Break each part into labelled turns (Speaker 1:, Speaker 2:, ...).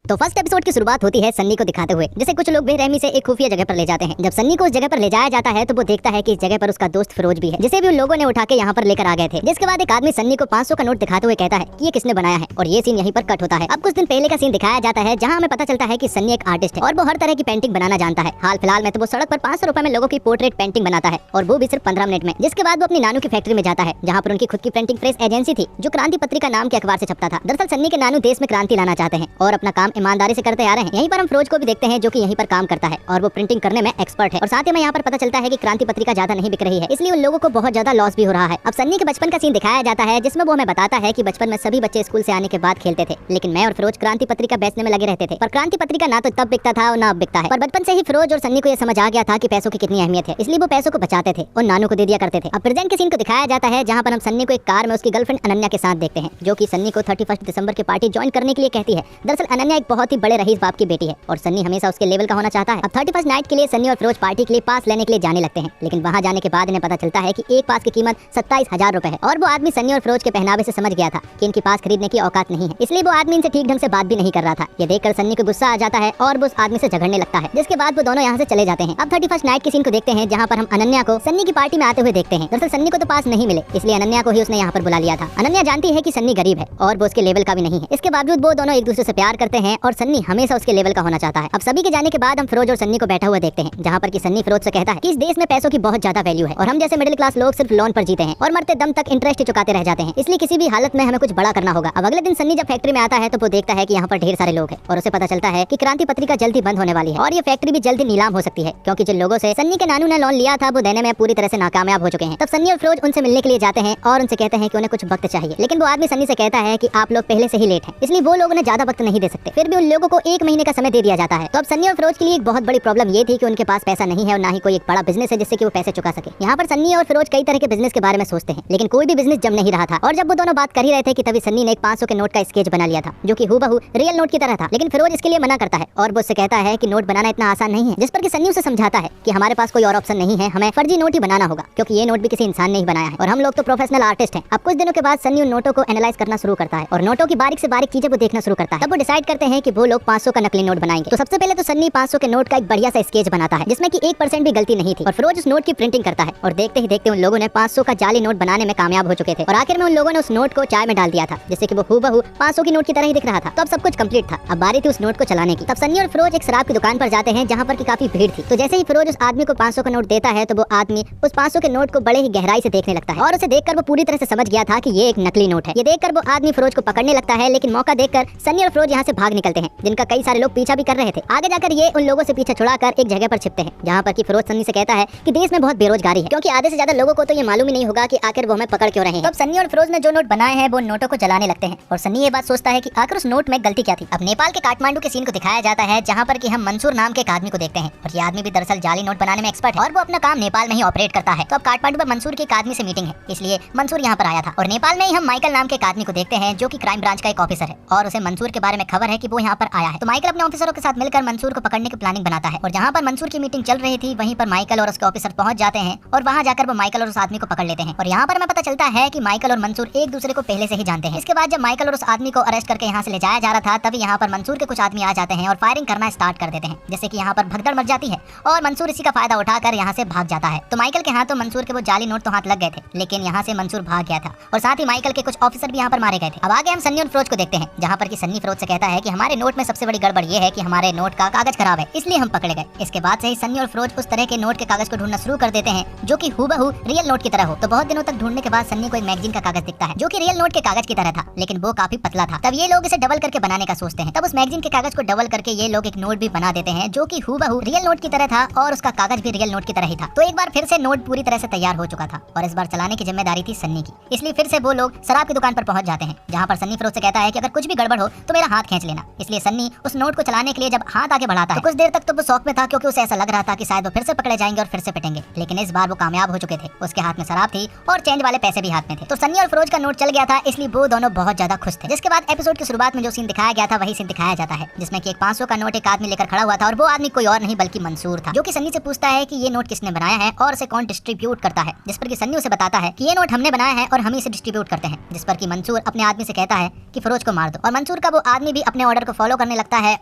Speaker 1: तो first episode की शुरुआत होती है सन्नी को दिखाते हुए, जिसे कुछ लोग बेरहमी से एक खुफिया जगह पर ले जाते हैं। जब सन्नी को उस जगह पर ले जाया जाता है तो वो देखता है कि इस जगह पर उसका दोस्त फिरोज भी है, जिसे भी उन लोगों ने उठा के यहाँ पर लेकर आ गए थे। जिसके बाद एक आदमी सन्नी को 500 का नोट दिखाते हुए कहता है कि ये किसने बनाया है, और ये सीन यहीं पर कट होता है। अब कुछ दिन पहले का सीन दिखाया जाता है, जहाँ हमें पता चलता है कि सन्नी एक आर्टिस्ट है और वो हर तरह की पेंटिंग बनाना जानता है। हाल फिलहाल में तो वो सड़क पर 500 रुपए में लोगों की पोर्ट्रेट पेंटिंग बनाता है, और वो भी सिर्फ 15 मिनट में। जिसके बाद वो अपनी नानू की फैक्ट्री में जाता है, जहाँ पर उनकी खुद की प्रिंटिंग प्रेस एजेंसी थी, जो क्रांति पत्रिका नाम के अखबार से छपता था। दरअसल सन्नी के नानू देश में क्रांति लाना चाहते हैं और अपना काम ईमानदारी से करते आ रहे हैं। यहीं पर हम फिरोज को भी देखते हैं, जो कि यहीं पर काम करता है और वो प्रिंटिंग करने में एक्सपर्ट है। और साथ ही में यहाँ पर पता चलता है कि क्रांति पत्रिका ज्यादा नहीं बिक रही है, इसलिए उन लोगों को बहुत ज्यादा लॉस भी हो रहा है। अब सन्नी के बचपन का सीन दिखाया जाता है, जिसमें वो हमें बताता है कि बचपन में सभी बच्चे स्कूल से आने के बाद खेलते थे, लेकिन मैं और फिरोज क्रांति पत्रिका बेचने में लगे रहते थे। पर क्रांति पत्रिका ना तो तब बिकता था और ना अब बिकता है। पर बचपन से ही फिरोज और सन्नी को यह समझ आ गया था कि पैसों की कितनी अहमियत है, इसलिए वो पैसों को बचाते थे और नानू को दे दिया करते थे। अब प्रेजेंट के सीन को दिखाया जाता है, जहाँ पर हम सन्नी को एक कार में उसकी गर्लफ्रेंड अनन्या के साथ देखते हैं, जो कि सन्नी को 31 दिसंबर की पार्टी ज्वाइन करने के लिए कहती है। दरअसल अनन्या एक बहुत ही बड़े रईस बाप की बेटी है और सन्नी हमेशा उसके लेवल का होना चाहता है। अब 31 नाइट के लिए सन्नी और फिरोज पार्टी के लिए पास लेने के लिए जाने लगते हैं, लेकिन वहां जाने के बाद इन्हें पता चलता है कि एक पास की कीमत 27,000 रुपए है। और वो आदमी सन्नी और फिरोज के पहनावे से समझ गया था कि इनकी पास खरीदने की औकात नहीं है, इसलिए वो आदमी इनसे ठीक ढंग से बात भी नहीं कर रहा था। ये देखकर सन्नी को गुस्सा आ जाता है और वो उस आदमी से झगड़ने लगता है, जिसके बाद वो दोनों यहाँ से चले जाते हैं। अब 31 नाइट के सीन को देखते हैं, जहाँ पर हम अनन्या को सन्नी की पार्टी में आते हुए देखते हैं। दरअसल सन्नी को तो पास नहीं मिले, इसलिए अनन्या को ही उसने यहाँ पर बुला लिया था। अनन्या जानती है कि सन्नी गरीब है और वो उसके लेवल का भी नहीं है, इसके बावजूद वो दोनों एक दूसरे से प्यार करते हैं और सन्नी हमेशा उसके लेवल का होना चाहता है। अब सभी के जाने के बाद हम फिरोज और सन्नी को बैठा हुआ देखते हैं, जहाँ पर कि सन्नी फिरोज से कहता है कि इस देश में पैसों की बहुत ज्यादा वैल्यू है और हम जैसे मिडिल क्लास लोग सिर्फ लोन पर जीते हैं और मरते दम तक इंटरेस्ट चुकाते रह जाते हैं, इसलिए किसी भी हालत में हमें कुछ बड़ा करना होगा। अब अगले दिन सन्नी जब फैक्ट्री में आता है तो वो देखता है कि यहाँ पर ढेर सारे लोग हैं और उसे पता चलता है कि क्रांति पत्रिका जल्दी बंद होने वाली है और ये फैक्ट्री भी जल्दी नीलाम हो सकती है, क्योंकि जिन लोगों से सन्नी के नानू ने लोन लिया था वो देने में पूरी तरह से नाकामयाब हो चुके हैं। तब सन्नी और फिरोज उनसे मिलने के लिए जाते हैं और उनसे कहते हैं कि उन्हें कुछ वक्त चाहिए, लेकिन वो आदमी सन्नी से कहता है कि आप लोग पहले से ही लेट हैं, इसलिए वो लोग उन्हें ज्यादा वक्त नहीं दे सकते। फिर भी उन लोगों को 1 महीने का समय दे दिया जाता है। तो अब सन्नी और फिरोज के लिए एक बहुत बड़ी प्रॉब्लम ये थी कि उनके पास पैसा नहीं है और ना ही कोई एक बड़ा बिजनेस है जिससे कि वो पैसे चुका सके। यहाँ पर सन्नी और फिरोज कई तरह के बिजनेस के बारे में सोचते हैं, लेकिन कोई भी बिजनेस जम नहीं रहा था। और जब वो दोनों बात कर ही रहे थे कि तभी सन्नी ने एक 500 के नोट का स्केच बना लिया था, जो कि हूबहू रियल नोट की तरह था। लेकिन फिरोज इसके लिए मना करता है और वो उससे कहता है कि नोट बनाना इतना आसान नहीं है, जिस पर कि सन्नी उसे समझाता है कि हमारे पास कोई और ऑप्शन नहीं है, हमें फर्जी नोट ही बनाना होगा, क्योंकि ये नोट भी किसी इंसान ने ही बनाया है और हम लोग तो प्रोफेशनल आर्टिस्ट हैं। अब कुछ दिनों के बाद सन्नी उन नोटों को एनालाइज करना शुरू करता है और नोटों की बारीक से बारीक चीजें वो देखना शुरू करता है। तब वो डिसाइड करते हैं कि वो लोग 500 का नकली नोट बनाएंगे। तो सबसे पहले तो सन्नी 500 के नोट का एक बढ़िया सा स्केच बनाता है, जिसमें कि 1% भी गलती नहीं थी, और फिरोज उस नोट की प्रिंटिंग करता है और देखते ही देखते उन लोगों ने 500 का जाली नोट बनाने में कामयाब हो चुके थे। और आखिर में उन लोगों ने उस नोट को चाय में डाल दिया था, जिससे कि वो हूबहू 500 की नोट की तरह ही दिख रहा था। तो अब सब कुछ कंप्लीट था, अब बारी थी उस नोट को चलाने की। तब सन्नी और फिरोज एक शराब की दुकान पर जाते हैं, जहाँ पर की काफी भीड़ थी। तो जैसे ही फिरोज उस आदमी को 500 का नोट देता है तो वो आदमी उस 500 के नोट को बड़े ही गहराई से देखने लगता है और उसे देखकर वो पूरी तरह से समझ गया था कि ये एक नकली नोट है। ये देखकर वो आदमी फिरोज को पकड़ने लगता है, लेकिन मौका देखकर सन्नी और फिरोज यहाँ से भाग निकलते हैं, जिनका कई सारे लोग पीछा भी कर रहे थे। आगे जाकर ये उन लोगों से पीछा छुड़ाकर एक जगह पर छिपते हैं, जहाँ पर कि फिरोज सन्नी से कहता है कि देश में बहुत बेरोजगारी है, क्योंकि आधे से ज्यादा लोगों को तो ये मालूम ही नहीं होगा कि आखिर वो हमें पकड़ क्यों रहे हैं। तब सन्नी और फिरोज ने जो नोट बनाए हैं वो नोटों को जलाने लगते हैं और सन्नी ये बात सोचता है कि आखिर उस नोट में गलती क्या थी। अब नेपाल के काठमांडू के सीन को दिखाया जाता है, जहाँ पर कि हम मंसूर नाम के एक आदमी को देखते हैं और ये आदमी भी दरअसल जाली नोट बनाने में एक्सपर्ट है और वो अपना काम नेपाल में ही ऑपरेट करता है। तो अब काठमांडू में मंसूर के एक आदमी से मीटिंग है, इसलिए मंसूर यहाँ पर आया था। और नेपाल में ही हम माइकल नाम के एक आदमी को देखते हैं, जो कि क्राइम ब्रांच का एक ऑफिसर है और उसे मंसूर के बारे में खबर है कि वो यहाँ पर आया है। तो माइकल अपने ऑफिसरों के साथ मिलकर मंसूर को पकड़ने की प्लानिंग बनाता है और जहाँ पर मंसूर की मीटिंग चल रही थी वहीं पर माइकल और उसके ऑफिसर पहुंच जाते हैं और वहाँ जाकर वो माइकल और उस आदमी को पकड़ लेते हैं। और यहाँ पर हमें पता चलता है कि माइकल और मंसूर एक दूसरे को पहले से ही जानते हैं। इसके बाद जब माइकल और उस आदमी को अरेस्ट करके यहाँ से ले जाया जा रहा था, तभी यहाँ पर मंसूर के कुछ आदमी आ जाते हैं और फायरिंग करना स्टार्ट कर देते हैं, जिससे कि यहाँ पर भगदड़ मच जाती है और मंसूर इसी का फायदा उठाकर यहाँ से भाग जाता है। तो माइकल के हाथों मंसूर के वो जाली नोट तो हाथ लग गए थे, लेकिन यहाँ से मंसूर भाग गया था और साथ ही माइकल के कुछ ऑफिसर भी यहाँ पर मारे गए थे। अब आगे हम सन्नी और फिरोज को देखते हैं, जहाँ पर कि सन्नी फिरोज से कहता है कि हमारे नोट में सबसे बड़ी गड़बड़ ये है कि हमारे नोट का कागज खराब है, इसलिए हम पकड़े गए। इसके बाद से ही सन्नी और फिरोज उस तरह के नोट के कागज को ढूंढना शुरू कर देते हैं, जो कि हूबहू रियल नोट की तरह हो। तो बहुत दिनों तक ढूंढने के बाद सन्नी को एक मैगजीन का कागज दिखता है, जो कि रियल नोट के कागज की तरह था, लेकिन वो काफी पतला था। तब ये लोग इसे डबल करके बनाने का सोचते हैं। तब उस मैगजीन के कागज को डबल करके ये लोग एक नोट भी बना देते हैं, जो कि हूबहू रियल नोट की तरह था और उसका कागज भी रियल नोट की तरह ही था। तो एक बार फिर से नोट पूरी तरह से तैयार हो चुका था और इस बार चलाने की जिम्मेदारी थी सन्नी की, इसलिए फिर से वो लोग शराब की दुकान पर पहुंच जाते हैं, जहाँ पर सन्नी फिरोज से कहता है कि अगर कुछ भी गड़बड़ हो तो मेरा हाथ खींच लेना। इसलिए सन्नी उस नोट को चलाने के लिए जब हाथ आगे बढ़ाता है तो कुछ देर तक तो वो शौक में था, क्योंकि उसे ऐसा लग रहा था कि शायद वो फिर से पकड़े जाएंगे और फिर से पिटेंगे, लेकिन इस बार वो कामयाब हो चुके थे। उसके हाथ में शराब थी और चेंज वाले पैसे भी हाथ में थे। तो सन्नी और फिरोज का नोट चल गया था, इसलिए वो दोनों बहुत ज्यादा खुश थे। जिसके बाद एपिसोड की शुरुआत में जो सीन दिखाया गया था वही सीन दिखाया जाता है, जिसमें कि एक 500 का नोट एक आदमी लेकर खड़ा हुआ था और वो आदमी कोई और नहीं बल्कि मंसूर था, जो कि सन्नी से पूछता है कि ये नोट किसने बनाया है और उसे कौन डिस्ट्रीब्यूट करता है। जिस पर कि सन्नी उसे बताता है कि ये नोट हमने बनाया है और हम ही इसे डिस्ट्रीब्यूट करते हैं। जिस पर कि मंसूर अपने आदमी से कहता है कि फिरोज को मार दो और मंसूर का वो आदमी भी अपने ऑर्डर ऑर्डर को फॉलो करने लगता है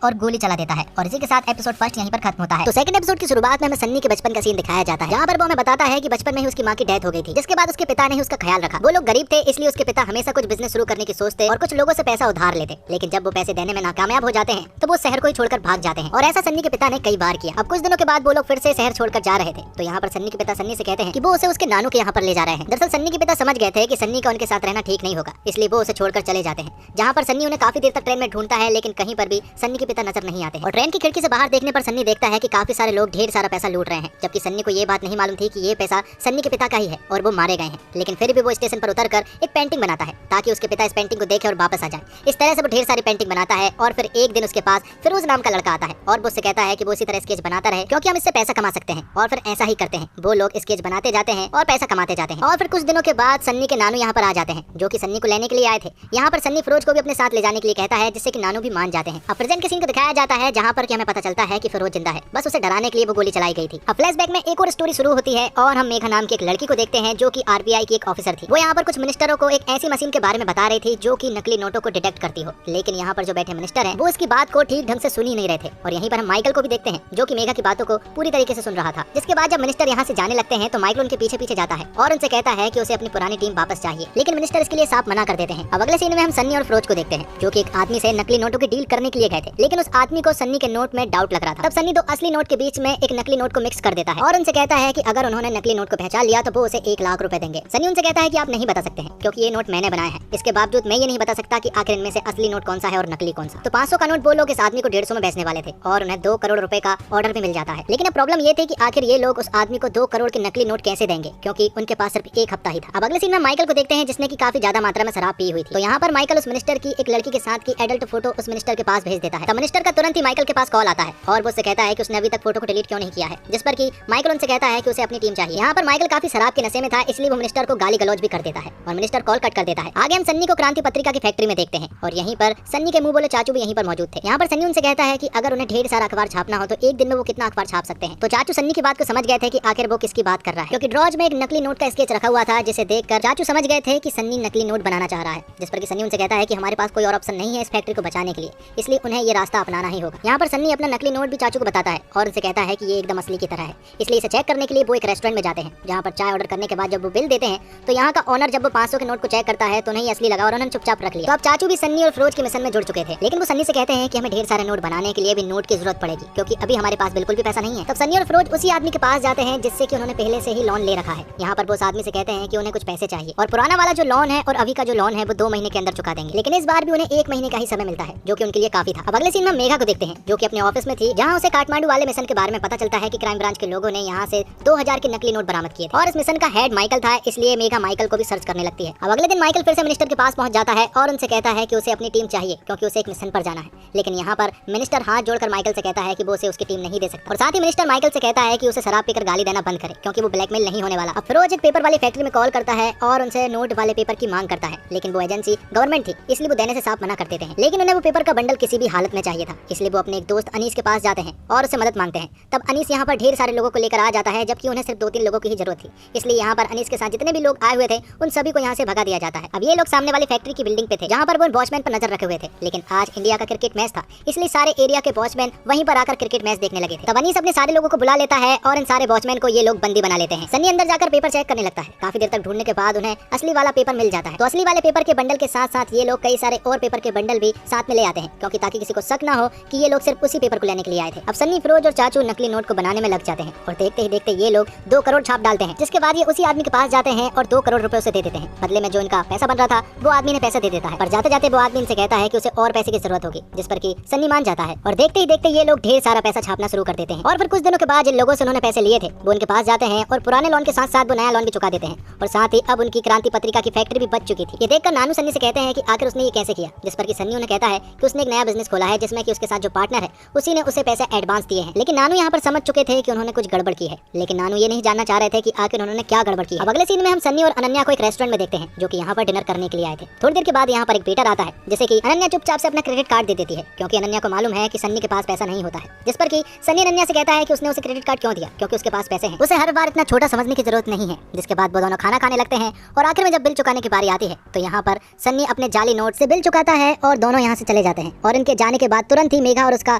Speaker 1: और गोली चला देता है। और इसी के साथ एपिसोड फर्स्ट यहीं पर खत्म होता है। तो सेकंड एपिसोड की शुरुआत में हमें सन्नी के बचपन का सीन दिखाया जाता है, जहाँ पर वो हमें बताता है कि बचपन में ही उसकी माँ की डेथ हो गई थी, जिसके बाद उसके पिता ने ही उसका ख्याल रखा। वो लोग गरीब थे, इसलिए उसके पिता हमेशा कुछ बिजनेस शुरू करने की सोचते और कुछ लोगों से पैसा उधार लेते, लेकिन जब वो पैसे देने में नाकामयाब हो जाते हैं तो वो शहर को ही छोड़कर भाग जाते हैं। और ऐसा सन्नी के पिता ने कई बार किया। अब कुछ दिनों के बाद वो लोग फिर से शहर छोड़कर जा रहे थे, तो यहाँ पर सन्नी के पिता सन्नी से कहते हैं कि वो उसे उसके नानू के यहाँ पर ले जा रहे हैं। दरअसल सन्नी के पिता समझ गए थे कि सन्नी का उनके साथ रहना ठीक नहीं होगा, इसलिए वो उसे छोड़कर चले जाते हैं। जहाँ पर सन्नी उन्हें काफी देर तक ट्रेन में ढूंढता है, लेकिन कहीं पर भी सन्नी के पिता नजर नहीं आते हैं। और ट्रेन की खिड़की से बाहर देखने पर सन्नी देखता है कि काफी सारे लोग ढेर सारा पैसा लूट रहे हैं, जबकि सन्नी को ये बात नहीं मालूम थी कि ये पैसा सन्नी के पिता का ही है और वो मारे गए हैं। लेकिन फिर भी वो स्टेशन पर उतरकर एक पेंटिंग बनाता है ताकि उसके पिता इस पेंटिंग को देखे और वापस आ जाए। इस तरह से वो ढेर सारी पेंटिंग बनाता है और फिर एक दिन उसके पास फिरोज नाम का लड़का आता है और वो उससे कहता है कि वो इसी तरह स्केच बनाता रहे, क्योंकि हम इससे पैसा कमा सकते हैं। और फिर ऐसा ही करते हैं, वो लोग स्केच बनाते जाते हैं और पैसा कमाते जाते हैं। और फिर कुछ दिनों के बाद सन्नी के नानू यहाँ पर आ जाते हैं, जो कि सन्नी को लेने के लिए आए थे। यहाँ पर सन्नी फिरोज को भी अपने साथ ले जाने के लिए कहता है, जिससे कि नानू भी मान जाते हैं। अब प्रेजेंट के सीन को दिखाया जाता है, जहाँ पर हमें पता चलता है कि फिरोज जिंदा है, बस उसे डराने के लिए वो गोली चलाई गई थी। अब फ्लैशबैक में एक और स्टोरी शुरू होती है और हम मेघा नाम की एक लड़की को देखते हैं, जो कि आरबीआई की एक ऑफिसर थी। वो यहाँ पर कुछ मिनिस्टरों को एक ऐसी मशीन के बारे में बता रही थी जो कि नकली नोटों को डिटेक्ट करती हो, लेकिन यहाँ पर जो बैठे मिनिस्टर हैं वो इसकी बात को ठीक ढंग से सुन ही नहीं रहे थे। और यहीं पर हम माइकल को भी देखते हैं, जो कि मेघा की बातों को पूरी तरीके से सुन रहा था। जिसके बाद जब मिनिस्टर यहाँ से जाने लगते हैं तो माइकल उनके पीछे पीछे जाता है और उनसे कहता है कि उसे अपनी पुरानी टीम वापस चाहिए, लेकिन मिनिस्टर इसके लिए साफ मना कर देते हैं। अब अगले सीन में हम सन्नी और फिरोज को देखते हैं, जो कि एक आदमी से नकली नोटों की डील करने के लिए गए थे, लेकिन उस आदमी को सन्नी के नोट में डाउट लग रहा था। तब सन्नी दो असली नोट के बीच में एक नकली नोट को मिक्स कर देता है और उनसे कहता है कि अगर उन्होंने नकली नोट को पहचान लिया तो वो उसे 1 लाख रुपए देंगे। सन्नी उनसे कहता है कि आप नहीं बता सकते हैं, क्योंकि ये नोट मैंने बनाया है। इसके बावजूद मैं ये नहीं बता सकता कि आखिर इनमें से असली नोट कौन सा है और नकली कौन सा। तो 500 का नोट वो लोग इस आदमी को 150 में बेचने वाले थे और उन्हें 2 करोड़ रुपए का ऑर्डर भी मिल जाता है। लेकिन अब प्रॉब्लम ये थी कि आखिर ये लोग उस आदमी को 2 करोड़ के नकली नोट कैसे देंगे, क्योंकि उनके पास सिर्फ 1 हफ्ता ही था। अब अगले सीन में माइकल को देखते हैं, जिसने की काफी ज्यादा मात्रा में शराब पी हुई थी। तो यहाँ पर माइकल उस मिनिस्टर की एक लड़की के साथ की एडल्ट फोटो उस मिनिस्टर के पास भेज देता है। तो मिनिस्टर का तुरंत ही माइकल के पास कॉल आता है और वो उससे कहता है कि उसने अभी तक फोटो को डिलीट क्यों नहीं किया है, जिस पर कि माइकल उनसे कहता है कि उसे अपनी टीम चाहिए। यहाँ पर माइकल काफी शराब के नशे में था, इसलिए वो मिनिस्टर को गाली गलौज भी कर देता है और मिनिस्टर कॉल कट कर देता है। आगे हम सन्नी को क्रांति पत्रिका की फैक्ट्री में देखते हैं और यहीं पर सन्नी के मुंह बोले चाचू भी यहीं पर मौजूद थे। यहाँ पर सन्नी उनसे कहता है कि अगर उन्हें ढेर सारा अखबार छापना हो तो एक दिन में वो कितना अखबार छाप सकते हैं। तो चाचू सन्नी की बात को समझ गए थे कि आखिर वो किसकी बात कर रहा है, क्योंकि ड्रॉज में एक नकली नोट का स्केच रखा हुआ था, जिसे देखकर चाचू समझ गए थे कि सन्नी नकली नोट बनाना चाह रहा है। जिस पर कि सन्नी उनसे कहता है कि हमारे पास कोई और ऑप्शन नहीं है इस फैक्ट्री को बचाने के लिए, इसलिए उन्हें ये रास्ता अपनाना ही होगा। यहाँ पर सन्नी अपना नकली नोट भी चाचू को बताता है और उनसे कहता है कि ये एकदम असली की तरह है, इसलिए इसे चेक करने के लिए वो एक रेस्टोरेंट में जाते हैं, जहाँ पर चाय ऑर्डर करने के बाद जब वो बिल देते हैं तो यहाँ का ओनर जब वो 500 के नोट को चेक करता है तो नहीं असली लगा और उन्होंने चुपचाप रख लिया। तो अब चाचू भी सन्नी और फिरोज के मिशन में जुड़ चुके थे, लेकिन वो सन्नी से कहते हैं कि हमें ढेर सारे नोट बनाने के लिए भी नोट की जरूरत पड़ेगी, क्योंकि अभी हमारे पास बिल्कुल भी पैसा नहीं है। तब सन्नी और फिरोज उसी आदमी के पास जाते हैं जिससे कि उन्होंने पहले से ही लोन ले रखा है। यहाँ पर वो उस आदमी से कहते हैं कि उन्हें कुछ पैसे चाहिए और पुराना वाला जो लोन है और अभी का जो लोन है वो 2 महीने के अंदर चुका देंगे, लेकिन इस बार भी उन्हें 1 महीने का ही समय मिलता है, जो कि उनके लिए काफी था। अब अगले सीन में मेघा को देखते हैं, जो कि अपने ऑफिस में थी, जहाँ उसे काठमांडू वाले मिशन के बारे में पता चलता है कि क्राइम ब्रांच के लोगों ने यहाँ से 2000 के नकली नोट बरामद किए थे और इस मिशन का हेड माइकल था, इसलिए मेघा माइकल को भी सर्च करने लगती है। अब अगले दिन माइकल फिर से मिनिस्टर के पास पहुंच जाता है और उनसे कहता है कि उसे अपनी टीम चाहिए, क्योंकि उसे एक मिशन पर जाना है। लेकिन यहाँ पर मिनिस्टर हाथ जोड़कर माइकल से कहता है कि वो उसे उसकी टीम नहीं दे सकता और साथ ही मिनिस्टर माइकल से कहता है कि उसे शराब पीकर गाली देना बंद करे, क्योंकि वो ब्लैकमेल नहीं होने वाला। अब फिरोज एक पेपर वाली फैक्ट्री में कॉल करता है और उनसे नोट वाले पेपर की मांग करता है, लेकिन वो एजेंसी गवर्नमेंट थी, इसलिए वो देने से साफ मना कर देते हैं। लेकिन उन्हें वो पेपर का बंडल किसी भी हालत में चाहिए था, इसलिए वो अपने एक दोस्त अनीस के पास जाते हैं और उससे मदद मांगते हैं। तब अनीस यहाँ पर ढेर सारे लोगों को लेकर आ जाता है, जबकि उन्हें सिर्फ 2-3 लोगों की ही जरूरत थी, इसलिए यहाँ पर अनीस के साथ जितने भी लोग आए हुए थे उन सभी को यहाँ से भगा दिया जाता है। अब ये लोग सामने वाली फैक्ट्री की बिल्डिंग पे थे, जहाँ पर वो वॉचमैन पर नजर रखे हुए थे, लेकिन आज इंडिया का क्रिकेट मैच था, इसलिए सारे एरिया के वॉचमैन वहीं पर आकर क्रिकेट मैच देखने लगे थे। तब अनीस अपने सारे लोगों को बुला लेता है और इन सारे वॉचमैन को ये लोग बंदी बना लेते हैं। सन्नी अंदर जाकर पेपर चेक करने लगता है। काफी देर तक ढूंढने के बाद उन्हें असली वाला पेपर मिल जाता है। तो असली वाले पेपर के बंडल के साथ साथ ये लोग कई सारे और पेपर के बंडल भी साथ में ले आते हैं, क्योंकि ताकि किसी को शक ना हो कि ये लोग सिर्फ उसी पेपर को लेने के लिए आए थे। अब सन्नी, फिरोज और चाचू नकली नोट को बनाने में लग जाते हैं और देखते ही देखते ये लोग 2 करोड़ छाप डालते हैं, जिसके बाद ये उसी आदमी के पास जाते हैं और 2 करोड़ रुपए उसे दे देते हैं। बदले में जो इनका पैसा बन रहा था वो आदमी ने पैसा दे देता है, पर जाते जाते वो आदमी इनसे कहता है कि उसे और पैसे की जरूरत होगी, जिस पर कि सन्नी मान जाता है और देखते ही देखते ये लोग ढेर सारा पैसा छापना शुरू कर देते हैं। और फिर कुछ दिनों के बाद जिन लोगों से उन्होंने पैसे लिए थे वो उनके पास जाते हैं और पुराने लोन के साथ साथ वो नया लोन भी चुका देते हैं और साथ ही अब उनकी क्रांति पत्रिका की फैक्ट्री भी बच चुकी थी। ये देखकर नानू सन्नी से कहते हैं कि आखिर उसने ये कैसे किया, जिस पर कि सन्नी उन्हें कहता है कि उसने एक नया बिजनेस खोला है, जिसमें कि उसके साथ जो पार्टनर है उसी ने उसे पैसे एडवांस दिए हैं। लेकिन नानू यहाँ पर समझ चुके थे कि उन्होंने कुछ गड़बड़ की है, लेकिन नानू ये नहीं जानना चाह रहे थे कि आखिर उन्होंने क्या गड़बड़ की। अब अगले सीन में हम सन्नी और अनन्या को एक रेस्टोरेंट में देखते हैं, जो कि यहाँ पर डिनर करने के लिए आए थे। थोड़ी देर के बाद यहाँ पर एक वेटर आता है, जैसे कि अनन्या चुपचाप से अपना क्रेडिट कार्ड दे देती है, क्योंकि अनन्या को मालूम है कि सन्नी के पास पैसा नहीं होता है। जिस पर कि सन्नी अनन्या से कहता है कि उसने उसे क्रेडिट कार्ड क्यों दिया, क्योंकि उसके पास पैसे हैं, उसे हर बार इतना छोटा समझने की जरूरत नहीं है। जिसके बाद वो दोनों खाना खाने लगते हैं और आखिर में जब बिल चुकाने की बारी आती है तो यहाँ पर सन्नी अपने जाली नोट से बिल चुकाता है और दोनों यहाँ से चले जाते हैं और इनके जाने के बाद तुरंत ही मेघा और उसका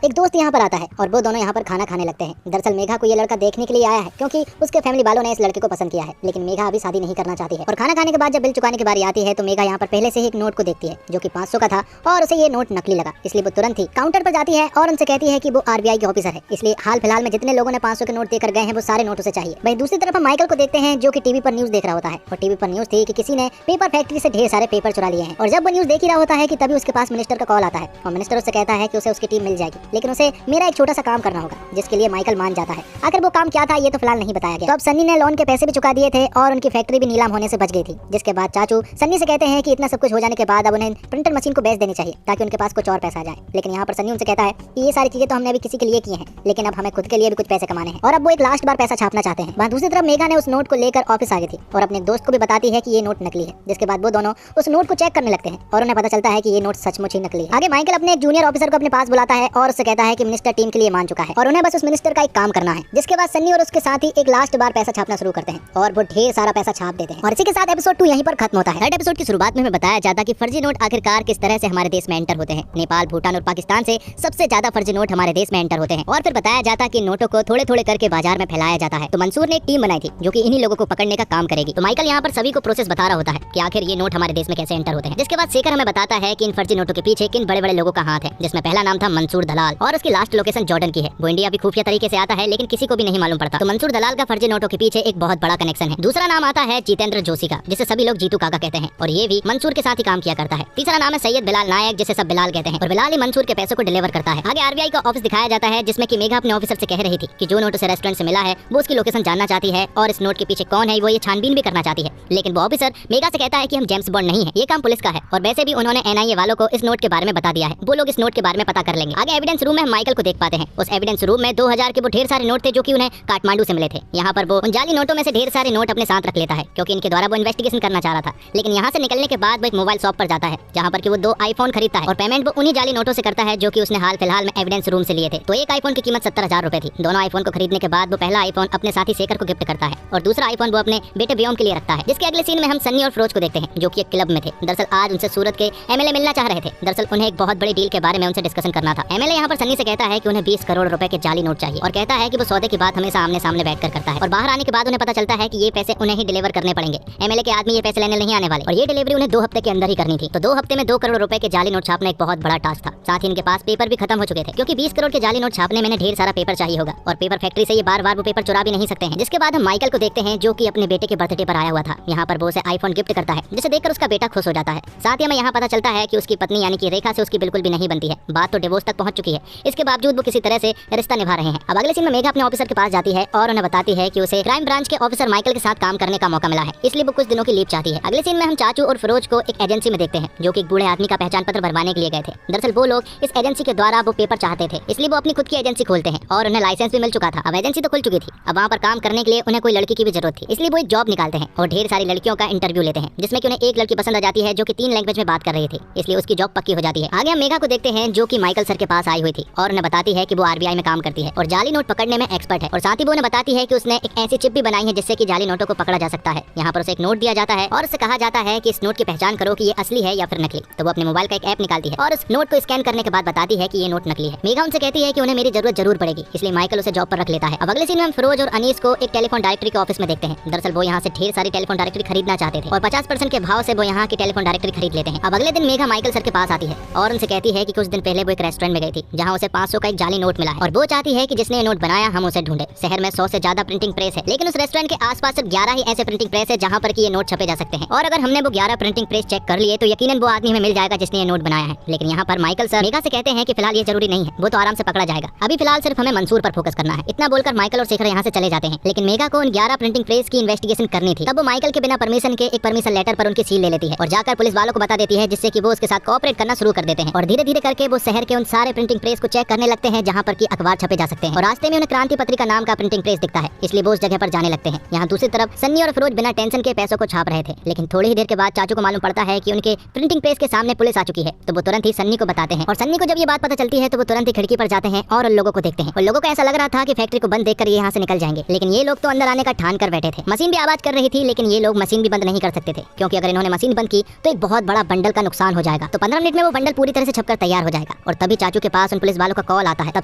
Speaker 1: एक दोस्त यहाँ पर आता है और वो दोनों यहाँ पर खाना खाने लगते हैं। दरअसल मेघा को ये लड़का देखने के लिए आया है क्योंकि उसके फैमिली वालों ने इस लड़के को पसंद किया है, लेकिन मेघा अभी शादी नहीं करना चाहती है। और खाना खाने के बाद जब बिल चुकाने की बारी आती है तो मेघा यहाँ पर पहले से ही एक नोट को देखती है जो कि 500 का था और उसे ये नोट नकली लगा, इसलिए वो तुरंत ही काउंटर पर जाती है और उनसे कहती है कि वो आरबीआई के ऑफिसर है, इसलिए हाल फिलहाल में जितने लोगों ने 500 के नोट देकर गए हैं वो सारे नोट उसे चाहिए। वहीं दूसरी तरफ हम माइकल को देखते हैं जो कि टीवी पर न्यूज देख रहा होता है और टीवी पर न्यूज थी कि किसी ने पेपर फैक्ट्री से ढेर सारे पेपर चुरा लिए हैं। और जब वो न्यूज देख ही रहा होता है कि तभी उसके पास मिनिस्टर का कॉल आता है और मिनिस्टर उससे कहता है कि उसे उसकी टीम मिल जाएगी, लेकिन उसे मेरा एक छोटा सा काम करना होगा, जिसके लिए माइकल मान जाता है। आखिर वो काम क्या था ये तो फिलहाल नहीं बताया गया। तो अब सन्नी ने लोन के पैसे भी चुका दिए थे और उनकी फैक्ट्री भी नीलाम होने से बच गई थी, जिसके बाद चाचू सन्नी से कहते हैं कि इतना सब कुछ हो जाने के बाद अब उन्हें प्रिंटर मशीन को बेच देनी चाहिए ताकि उनके पास कुछ और पैसा आ जाए। लेकिन यहाँ पर सन्नी उनसे कहता है कि ये सारी चीजें तो हमने अभी किसी के लिए की हैं, लेकिन अब हमें खुद के लिए भी कुछ पैसे कमाने हैं और अब वो एक लास्ट बार पैसा छापना चाहते हैं। वहाँ दूसरी तरफ मेघा ने उस नोट को लेकर ऑफिस आ गई थी और अपने दोस्त को भी बताती है कि ये नोट नकली है, जिसके बाद वो दोनों उस नोट को चेक करने लगते हैं और उन्हें पता चलता है कि ये नोट सचमुच ही नकली है। आगे माइकल अपने एक जूनियर ऑफिसर को अपने पास बुलाता है और उससे कहता है कि मिनिस्टर टीम के लिए मान चुका है और उन्हें बस उस मिनिस्टर का एक काम करना है। जिसके बाद सन्नी और उसके साथी एक लास्ट बार पैसा छापना शुरू करते हैं और वो ढेर सारा पैसा छाप देते हैं और इसी के साथ एपिसोड 2 यहीं पर खत्म होता है। थर्ड एपिसोड की शुरुआत में हमें बताया जाता कि फर्जी नोट आखिरकार किस तरह से हमारे देश में एंटर होते हैं। नेपाल, भूटान और पाकिस्तान से सबसे ज्यादा फर्जी नोट हमारे देश में एंटर होते हैं और फिर बताया जाता कि नोटों को थोड़े थोड़े करके बाजार में फैलाया जाता है। तो मंसूर ने एक टीम बनाई थी जो कि इन्हीं लोगों को पकड़ने का काम करेगी। तो माइकल यहाँ पर सभी को प्रोसेस बता रहा होता है कि आखिर ये नोट हमारे देश में कैसे एंटर होते हैं। जिसके बाद शेखर हमें बताता है कि इन फर्जी नोटों के पीछे किन बड़े बड़े लोगों का हाथ है, जिसमें पहला नाम था मंसूर दलाल और उसकी लास्ट लोकेशन जॉर्डन की है। वो इंडिया भी खुफिया तरीके से आता है लेकिन किसी को भी नहीं मालूम पड़ता। तो मंसूर दलाल का फर्जी नोटों के पीछे एक बहुत बड़ा कनेक्शन है। दूसरा नाम आता है जितेंद्र जोशी का, जिसे सभी लोग जीतू काका कहते हैं और ये भी मंसूर के साथ ही काम किया करता है। तीसरा नाम है सैयद बिलाल नायक, जिसे सब बिलाल कहते हैं और बिलाल ही मंसूर के पैसों को डिलीवर करता है। आगे आरबीआई का ऑफिस दिखाया जाता है जिसमें कि मेघा अपने ऑफिसर से कह रही थी कि जो नोट उसे रेस्टोरेंट से मिला है वो उसकी लोकेशन जानना चाहती है और इस नोट के पीछे कौन है वो ये छानबीन भी करना चाहती है। लेकिन वो ऑफिसर मेघा से कहता है कि हम जेम्स बॉन्ड नहीं है, ये काम पुलिस का है और वैसे भी उन्होंने एनआईए वालों को इस नोट के बारे में बता दिया है, वो लोग इस नोट के बारे में पता कर लेंगे। आगे एविडेंस रूम में हम माइकल को देख पाते हैं। उस एविडेंस रूम में 2000 के वो ढेर सारे नोट थे जो कि उन्हें काठमांडू से मिले थे। यहाँ पर वो उन जाली नोटों में से ढेर सारे नोट अपने साथ रख लेता है क्योंकि इनके द्वारा वो इन्वेस्टिगेशन करना चाह रहा था। लेकिन यहाँ से निकलने के बाद वो एक मोबाइल शॉप पर जाता है जहाँ पर कि वो 2 आईफोन खरीदता है और पेमेंट वो उन्हीं जाली नोटों से करता है जो कि उसने हाल फिलहाल में एविडेंस रूम से लिए थे। तो एक आईफोन की कीमत 70,000 रुपए थी। दोनों आईफोन को खरीदने के बाद वो पहला आईफोन अपने साथी शेखर को गिफ्ट करता है और दूसरा आईफोन वो अपने बेटे व्योम के लिए रखता है। जिसके अगले सीन में हम सन्नी और फिरोज को देखते हैं जो कि एक क्लब में थे। दरअसल आज उनसे सूरत के एमएलए मिलना चाह रहे थे। दरअसल उन्हें एक बहुत बड़ी डील के बारे में उनसे डिस्कशन करना था। एमएलए यहाँ पर सन्नी से कहता है कि उन्हें 20 करोड़ रुपए के जाली नोट चाहिए और कहता है कि वो सौदे की बात हमेशा आमने सामने बैठकर करता है और बाहर आने के बाद उन्हें पता चलता है कि ये पैसे उन्हें ही डिलीवर करने पड़ेंगे। एमएलए के आदमी ये पैसे लेने नहीं आने वाले और ये डिलीवरी उन्हें 2 हफ्ते के अंदर ही करनी थी। तो 2 हफ्ते में 2 करोड़ रुपए के जाली नोट छापना एक बहुत बड़ा टास्क था। साथ ही इनके पास पेपर भी खत्म हो चुके थे क्योंकि 20 करोड़ के जाली नोट छापने में ढेर सारा पेपर चाहिए होगा और पेपर फैक्ट्री से ये बार-बार वो पेपर चुरा भी नहीं सकते हैं। जिसके बाद हम माइकल को देखते हैं जो कि अपने बेटे के बर्थडे पर आया हुआ था। यहाँ पर वो उसे आईफोन गिफ्ट करता है जिसे देखकर उसका बेटा खुश हो जाता है। साथ ही हमें यहाँ पता चलता है कि उसकी पत्नी यानी कि रेखा से उसकी बिल्कुल भी नहीं बनती है। बात तो डिवोर्स तक पहुंच चुकी है, इसके बावजूद वो किसी तरह से रिश्ता निभा रहे हैं। अब अगले सीन में मेघा अपने ऑफिसर के पास जाती है और उन्हें बताती है कि उसे क्राइम ब्रांच के ऑफिसर माइकल के साथ काम करने का मौका मिला है, इसलिए वो कुछ दिनों की लीव चाहती है। अगले सीन में हम चाचू और फिरोज को एक एजेंसी में देखते हैं जो कि एक बूढ़े आदमी का पहचान पत्र बनवाने के लिए गए थे। दरअसल वो लोग इस एजेंसी के द्वारा वो पेपर चाहते थे, इसलिए वो अपनी खुद की एजेंसी खोलते हैं और उन्हें लाइसेंस भी मिल चुका था। अब एजेंसी तो खुल चुकी थी, अब वहाँ पर काम करने के लिए उन्हें कोई लड़की की भी जरूरत थी, इसलिए वो एक जॉब निकालते हैं और ढेर सारी लड़कियों का इंटरव्यू लेते हैं जिसमें कि उन्हें एक लड़की पसंद आ जाती है जो कि 3 लैंग्वेज में बात कर रही थी, इसलिए उसकी जॉब पक्की हो जाती है। आगे हम मेघा को देखते हैं जो कि माइकल सर के पास आई हुई थी और उन्हें बताती है कि वो आरबीआई में काम करती है और जाली नोट पकड़ने में एक्सपर्ट है और साथ ही वो उन्हें बताती है कि उसने एक ऐसी चिप भी बनाई है जिससे कि जाली नोटों को पकड़ा जा सकता है। यहाँ पर उसे एक नोट दिया जाता है और उससे कहा जाता है कि इस नोट की पहचान करो कि ये असली है या फिर नकली। तो वो अपने मोबाइल का एक ऐप निकालती है और उस नोट को स्कैन करने के बाद बताती है कि ये नोट नकली है। मेघा उनसे कहती है कि उन्हें मेरी जरूरत जरूर पड़ेगी, इसलिए माइकल उसे जॉब पर रख लेता है। अब अगले सीन में हम फिरोज और अनीस को एक टेलीफोन डायरेक्टरी के ऑफिस में देखते हैं। दरअसल वो यहाँ से ढेर सारी टेलीफोन डायरेक्टरी खरीदना चाहते थे और 50% के भाव से वो यहाँ की टेलीफोन डायरेक्टरी खरीद लेते हैं। अब अगले दिन मेघा माइकल सर के पास आती है और उनसे कहती है कि कुछ दिन पहले वो एक रेस्टोरेंट में गई थी जहाँ उसे 500 का एक जाली नोट मिला है और वो चाहती है कि जिसने ये नोट बनाया हम उसे ढूंढे। शहर में 100 से ज्यादा प्रिंटिंग प्रेस है लेकिन उस रेस्टोरेंट के आसपास सिर्फ 11 ही ऐसे प्रिंटिंग प्रेस है जहाँ पर कि ये नोट छपे जा सकते हैं और अगर हमने वो 11 प्रिंटिंग प्रेस चेक कर लिए तो यकीनन वो आदमी हमें मिल जाएगा जिसने ये नोट बनाया है। लेकिन यहाँ पर माइकल सर मेघा से कहते हैं कि फिलहाल ये जरूरी नहीं है, वो तो आराम से पकड़ा जाएगा, अभी फिलहाल सिर्फ हमें मंसूर पर फोकस करना है। इतना बोलकर माइकल और शेखर यहाँ से चले जाते हैं। लेकिन मेघा को उन 11 प्रिंटिंग प्रेस की इन्वेस्टिगेशन करनी थी, तब वो माइकल के बिना परमिशन के एक परमिशन लेटर पर उनकी सील ले लेती है और जाकर पुलिस वालों को बता देती है जिससे कि वो उसके साथ कोऑपरेट करना शुरू कर देते हैं और धीरे धीरे करके वो शहर के उन सारे प्रिंटिंग प्रेस को चेक करने लगते हैं जहाँ पर की अखबार छपे जा सकते हैं और रास्ते में उन्हें क्रांति पत्रिका नाम का प्रिंटिंग प्रेस दिखता है, इसलिए वो उस जगह पर जाने लगते हैं। यहाँ दूसरी तरफ सन्नी और फिरोज बिना टेंशन के पैसों को छाप रहे थे, लेकिन थोड़ी ही देर के बाद चाचू को मालूम पड़ता है कि उनके प्रिंटिंग प्रेस के सामने पुलिस आ चुकी है। तो वो तुरंत ही सन्नी को बताते हैं और सन्नी को जब ये बात पता चलती है तो वो तुरंत ही खिड़की पर जाते हैं और उन लोगों को देखते हैं और लोगों को ऐसा लग रहा था कि फैक्ट्री को बंद देखकर ये यहाँ से निकल जाएंगे, लेकिन ये लोग तो अंदर आने का ठान कर बैठे थे। मशीन भी आवाज कर रही थी लेकिन ये लोग मशीन भी बंद नहीं कर सकते थे क्योंकि अगर इन्होंने मशीन बंद की तो एक बहुत बड़ा बंडल का नुकसान हो जाएगा। तो 15 मिनट में वो बंडल पूरी तरह से छपकर तैयार हो जाएगा। और तभी चाचू के पास उन पुलिस वालों का कॉल आता है। तब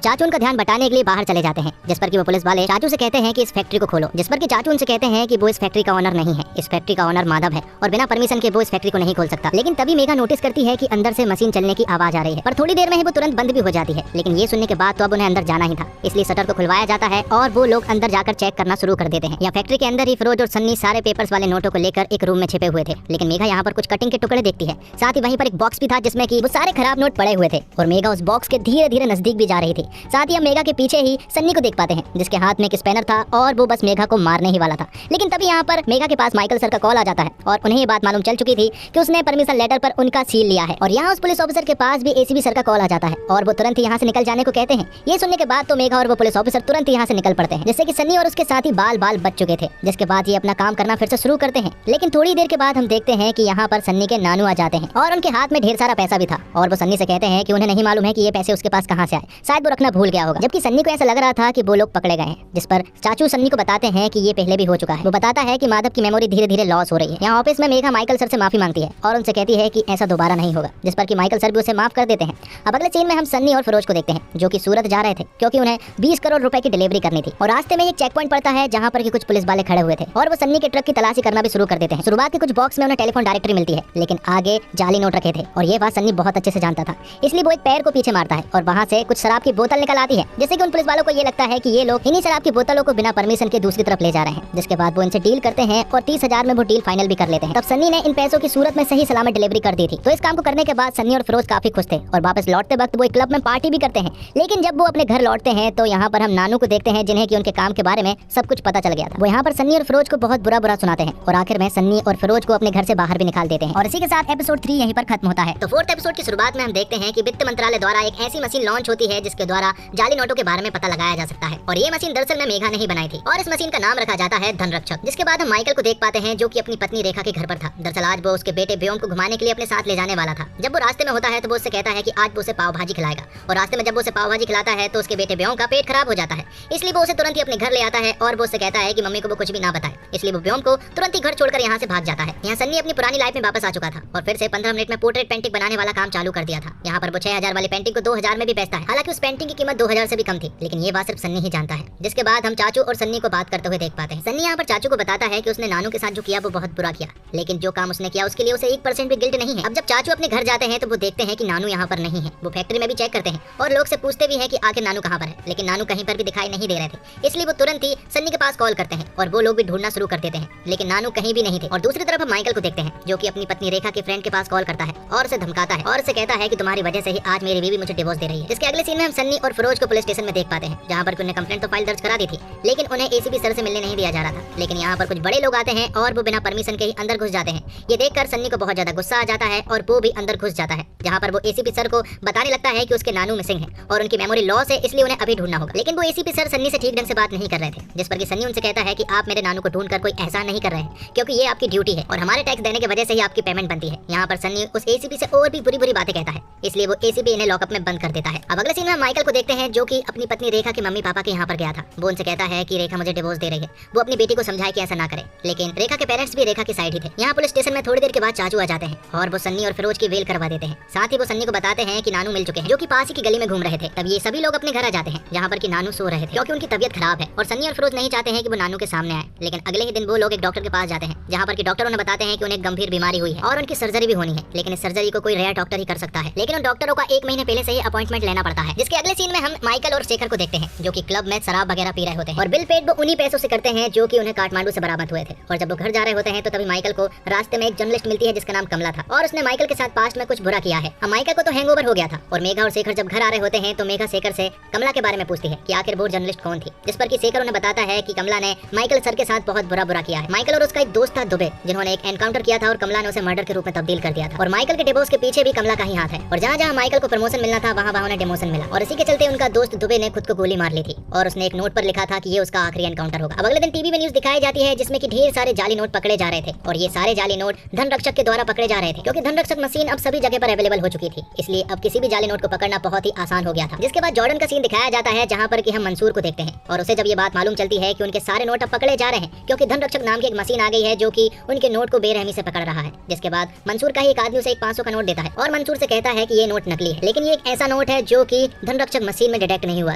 Speaker 1: चाचू उनका ध्यान बटाने के लिए बाहर चले जाते हैं, जिस पर कि वो पुलिस वाले चाचू से कहते हैं कि इस फैक्ट्री को खोलो। जिस पर कि चाचू उनसे कहते हैं कि वो इस फैक्ट्री का ओनर नहीं है, इस फैक्ट्री का ओनर माधव है और बिना परमिशन के वो इस फैक्ट्री को नहीं खोल सकता। लेकिन तभी मेघा नोटिस करती है कि अंदर से मशीन चलने की आवाज आ रही है, पर थोड़ी देर में ही वो तुरंत बंद भी हो जाती है। लेकिन ये सुनने के बाद तो अब उन्हें अंदर जाना ही था, इसलिए शटर को खुलवाया जाता है और वो लोग अंदर जाकर चेक करना शुरू कर देते हैं। यहाँ फैक्ट्री के अंदर ही फिरोज और सन्नी सारे पेपर्स वाले नोटों को लेकर एक रूम में छिपे हुए थे। लेकिन मेघा यहाँ पर कुछ कटिंग के टुकड़े देखती है, साथ ही वहीं पर एक बॉक्स भी था जिसमें कि वो सारे खराब नोट पड़े हुए थे और मेघा उस बॉक्स के धीरे धीरे नजदीक भी जा रही थी। साथ ही हम मेघा के पीछे ही सन्नी को देख पाते हैं, जिसके हाथ में एक स्पैनर था और वो बस मेघा को मारने ही वाला था। लेकिन तभी यहाँ पर मेघा के पास माइकल सर का कॉल आ जाता है और उन्हें ये बात मालूम चल चुकी थी कि उसने परमिशन लेटर पर उनका सील लिया है। और यहाँ उस पुलिस ऑफिसर के पास भी एसीपी सर का कॉल आ जाता है और वो तुरंत ही यहाँ से निकल जाने को कहते हैं। ये सुनने के बाद तो मेघा और वो पुलिस ऑफिसर तुरंत यहाँ से निकल पड़ते हैं, जिससे कि सन्नी और उसके साथी बाल बच चुके थे। जिसके बाद ये अपना काम करना फिर से शुरू करते हैं। लेकिन थोड़ी देर के बाद हम देखते हैं कि यहाँ पर सन्नी के नानू आ जाते हैं और उनके हाथ में ढेर सारा पैसा भी था और वो सन्नी से कहते हैं कि उन्हें नहीं मालूम है कि ये पैसे उसके पास कहाँ से आए, शायद वो रखना भूल गया होगा। जबकि सन्नी को ऐसा लग रहा था कि वो लोग पकड़े गए हैं, जिस पर चाचू सन्नी को बताते हैं कि ये पहले भी हो चुका है। वो बताता है कि माधव की मेमोरी धीरे धीरे लॉस हो रही है। यहाँ ऑफिस में मेघा माइकल सर से माफी मांगती है और उनसे कहती है कि ऐसा दोबारा नहीं होगा, जिस पर कि माइकल सर भी उसे माफ कर देते हैं। अब अगले सीन में हम सन्नी और फिरोज को देखते हैं, जो कि सूरत जा रहे थे क्योंकि उन्हें 20 करोड़ रुपए की डिलीवरी करनी थी। और रास्ते में एक चेक पॉइंट पड़ता है जहाँ पर कुछ पुलिस वाले खड़े हुए थे और वो सन्नी के ट्रक की तलाशी करना भी शुरू कर देते हैं। शुरुआत के कुछ बॉक्स में उन्हें टेलीफोन डायरेक्टरी मिलती है, लेकिन आगे जाली नोट रखे थे और ये बात सन्नी बहुत अच्छे से जानता था, इसलिए वो एक पैर को पीछे मारता है और वहाँ से कुछ शराब की बोतल निकल आती है, जिससे कि उन पुलिस वालों को ये लगता है कि ये लोग इन्हीं शराब की बोतलों को बिना परमिशन के दूसरी तरफ ले जा रहे हैं। जिसके बाद वो इनसे डील करते हैं और 30,000 में वो डील फाइनल भी कर लेते हैं। तब सन्नी ने इन पैसों की सूरत में सही सलामत डिलीवरी कर दी थी। तो इस काम को करने के बाद सन्नी और फिरोज काफी खुश थे और वापस लौटते वक्त वो एक क्लब में पार्टी भी करते हैं। लेकिन जब वो अपने घर लौटते हैं तो यहाँ पर हम नानू को देखते हैं, जिन्हें कि उनके काम के बारे में सब कुछ पता चल गया था। वो यहाँ पर सन्नी और फिरोज को बहुत बुरा सुनाते हैं और आखिर में सन्नी और फिरोज को अपने घर से बाहर भी निकाल देते हैं। और इसी के साथ एपिसोड 3 यहीं पर खत्म होता है। तो 4th एपिसोड की शुरुआत में हम देखते हैं कि वित्त मंत्रालय द्वारा एक ऐसी मशीन लॉन्च होती है जिसके द्वारा जाली नोटों के बारे में पता लगाया जा सकता है। और ये मशीन दरअसल में मेघा ने ही बनाई थी और इस मशीन का नाम रखा जाता है धनरक्षक। जिसके बाद हम माइकल को देख पाते हैं, जो कि अपनी पत्नी रेखा के घर पर था। दरअसल आज वो उसके बेटे व्योम को घुमाने के लिए अपने साथ ले जाने वाला था। जब वो रास्ते में होता है तो वो उससे कहता है कि आज वो उसे पाव भाजी खिलाएगा और रास्ते में जब वो उसे पाव भाजी खिलाता है तो उसके बेटे व्योम का पेट खराब हो जाता है, इसलिए वो उसे तुरंत ही अपने घर ले आता है और वो उससे कहता है कि मम्मी को वो कुछ भी ना बताए। इसलिए वो व्योम को तुरंत ही घर छोड़कर यहाँ से भाग जाता है। यहाँ सन्नी अपनी पुरानी लाइफ में वापस आ चुका था और फिर से 15 मिनट में पोर्ट्रेट पेंटिंग बनाने वाला काम चालू कर दिया था। यहाँ पर वो 6000 वाली पेंटिंग को 2000 में भी बेचता है। हालांकि उस पेंटिंग की कीमत 2000 से भी कम थी, लेकिन ये बात सिर्फ सन्नी ही जानता है। जिसके बाद हम चाचू और सन्नी को बात करते हुए देख पाते हैं। सन्नी यहाँ पर चाचू को बताता है कि उसने नानू के साथ जो किया वो बहुत बुरा किया, लेकिन जो काम उसने किया उसके लिए उसे 1% भी गिल्ट नहीं है। अब जब चाचू अपने घर जाते हैं तो वो देखते हैं कि नानू यहाँ पर नहीं है। वो फैक्ट्री में भी चेक करते हैं और लोग से पूछते भी हैं कि आखिर नानू कहाँ पर है, लेकिन नानू कहीं पर भी दिखाई नहीं दे रहे थे। इसलिए वो तुरंत ही सन्नी के पास कॉल करते हैं और वो लोग भी ढूंढना शुरू कर देते हैं, लेकिन नानू कहीं भी नहीं थे। और दूसरी तरफ हम माइकल को देखते हैं, जो कि अपनी पत्नी रेखा के फ्रेंड के पास कॉल करता है और उसे धमकाता है और उसे कहता है कि तुम्हारी वजह से ही आज मेरी बीवी मुझे डिवोर्स दे रही है। इसके अगले सीन में हम सन्नी और फिरोज को पुलिस स्टेशन में देख पाते हैं, जहाँ पर उन्हें कंप्लेंट तो फाइल दर्ज करा दी थी, लेकिन उन्हें एसीपी सर से मिलने नहीं दिया जा रहा था। लेकिन यहाँ पर कुछ बड़े लोग आते हैं और वो बिना परमिशन के ही अंदर घुस जाते हैं। ये देखकर सन्नी को बहुत ज्यादा गुस्सा आ जाता है और वो भी अंदर घुस जाता है, जहाँ पर वो एसीपी सर को बताने लगता है कि उसके नानू मिसिंग है और उनकी मेमोरी लॉस है, इसलिए उन्हें अभी ढूंढना होगा। लेकिन वो एसीपी सर सन्नी से ठीक ढंग से बात नहीं कर रहे थे, जिस पर कि सन्नी उनसे कहता है कि आप मेरे नानू को ढूंढकर कोई एहसान नहीं कर रहे हैं, क्योंकि ये आपकी ड्यूटी है और हमारे टैक्स देने की वजह से ही आपकी पेमेंट बनती है। यहाँ पर सन्नी उस एसीपी से और भी बुरी बातें कहता है, इसलिए वो एसीपी इन्हें लॉकअप में बंद कर देता है। अब अगले सीन में माइकल को देखते हैं, जो कि अपनी पत्नी रेखा के मम्मी पापा के यहाँ पर गया था। वो उनसे कहता है कि रेखा मुझे डिवोर्स दे रही है। वो अपनी बेटी को समझाए कि ऐसा ना करे, लेकिन रेखा के पेरेंट्स भी रेखा की साइड ही थे। यहाँ पुलिस स्टेशन में थोड़ी देर के बाद चाचू आ जाते हैं और वो सन्नी और फिरोज की वेल करवा देते हैं। साथ ही वो सन्नी को बताते हैं कि नानू मिल चुके हैं, जो कि पास ही की गली में घूम रहे थे। तब ये सभी लोग अपने घर आ जाते हैं, जहाँ पर कि नानू सो रहे थे क्योंकि उनकी तबीयत खराब है और सन्नी और फिरोज नहीं चाहते हैं कि वो नानू के सामने आए। लेकिन अगले ही दिन वो लोग एक डॉक्टर के पास जाते हैं, जहाँ पर कि डॉक्टर उन्हें बताते हैं कि उन्हें गंभीर बीमारी हुई है और उनकी सर्जरी भी होनी है, लेकिन इस सर्जरी को कोई रेयर डॉक्टर ही कर सकता है। लेकिन उन डॉक्टरों का 1 महीने पहले से ही अपॉइंटमेंट लेना पड़ता है। जिसके अगले सीन में हम माइकल और शेखर को देखते हैं, जो कि क्लब में शराब वगैरह पी रहे होते हैं और बिल पेड वो उन्हीं पैसों से करते हैं जो कि उन्हें काठमांडू से बरामद हुए थे। और जब वो घर जा रहे होते हैं तो तभी माइकल को रास्ते में एक जर्नलिस्ट मिलती है जिसका नाम कमला था और उसने माइकल के साथ पास्ट में कुछ बुरा किया है। अब माइकल को तो हैंगओवर हो गया था और मेघा और शेखर जब घर आ रहे होते हैं तो मेघा शेखर से कमला के बारे में पूछती है कि आखिर वो जर्नलिस्ट कौन थी, जिस पर कि शेखर उन्हें बताता है कि कमला ने माइकल सर के साथ बहुत बुरा किया है। माइकल और उसका एक दोस्त था दुबे, जिन्होंने एक एनकाउंटर किया था और कमला ने उसे मर्डर के रूप में तब्दील कर दिया था। और माइकल के डिवोर्स के पीछे भी कमला का ही हाथ है और जहाँ जहाँ माइकल को प्रमोशन मिलना था वहाँ उन्हें डिमोशन मिला और इसी के चलते उनका दोस्त दुबे ने खुद को गोली मार ली थी और उसने एक नोट पर लिखा था कि ये उसका आखिरी एनकाउंटर होगा। अब अगले दिन टीवी में न्यूज दिखाई जाती है जिसमें कि ढेर सारे जाली नोट पकड़े जा रहे थे और ये सारे जाली नोट धनरक्षक के द्वारा पकड़े जा रहे थे, क्योंकि धनरक्षक मशीन अब सभी जगह पर अवेलेबल हो चुकी थी, इसलिए अब किसी भी जाली नोट को पकड़ना बहुत ही आसान हो गया था। जिसके बाद जॉर्डन का सीन दिखाया जाता है, जहाँ पर कि हम मंसूर को देखते हैं और उसे जब ये बात मालूम चलती है कि उनके सारे नोट अब पकड़े जा रहे हैं, क्योंकि धनरक्षक नाम की एक मशीन आ गई है जो कि उनके नोट को बेरहमी से पकड़ रहा है। जिसके बाद मंसूर का ही एक आदमी उसे एक 500 का नोट देता है और मंसूर से कहता है कि ये नोट नकली है, लेकिन ये एक ऐसा नोट है जो कि धनरक्षक मशीन में डिटेक्ट नहीं हुआ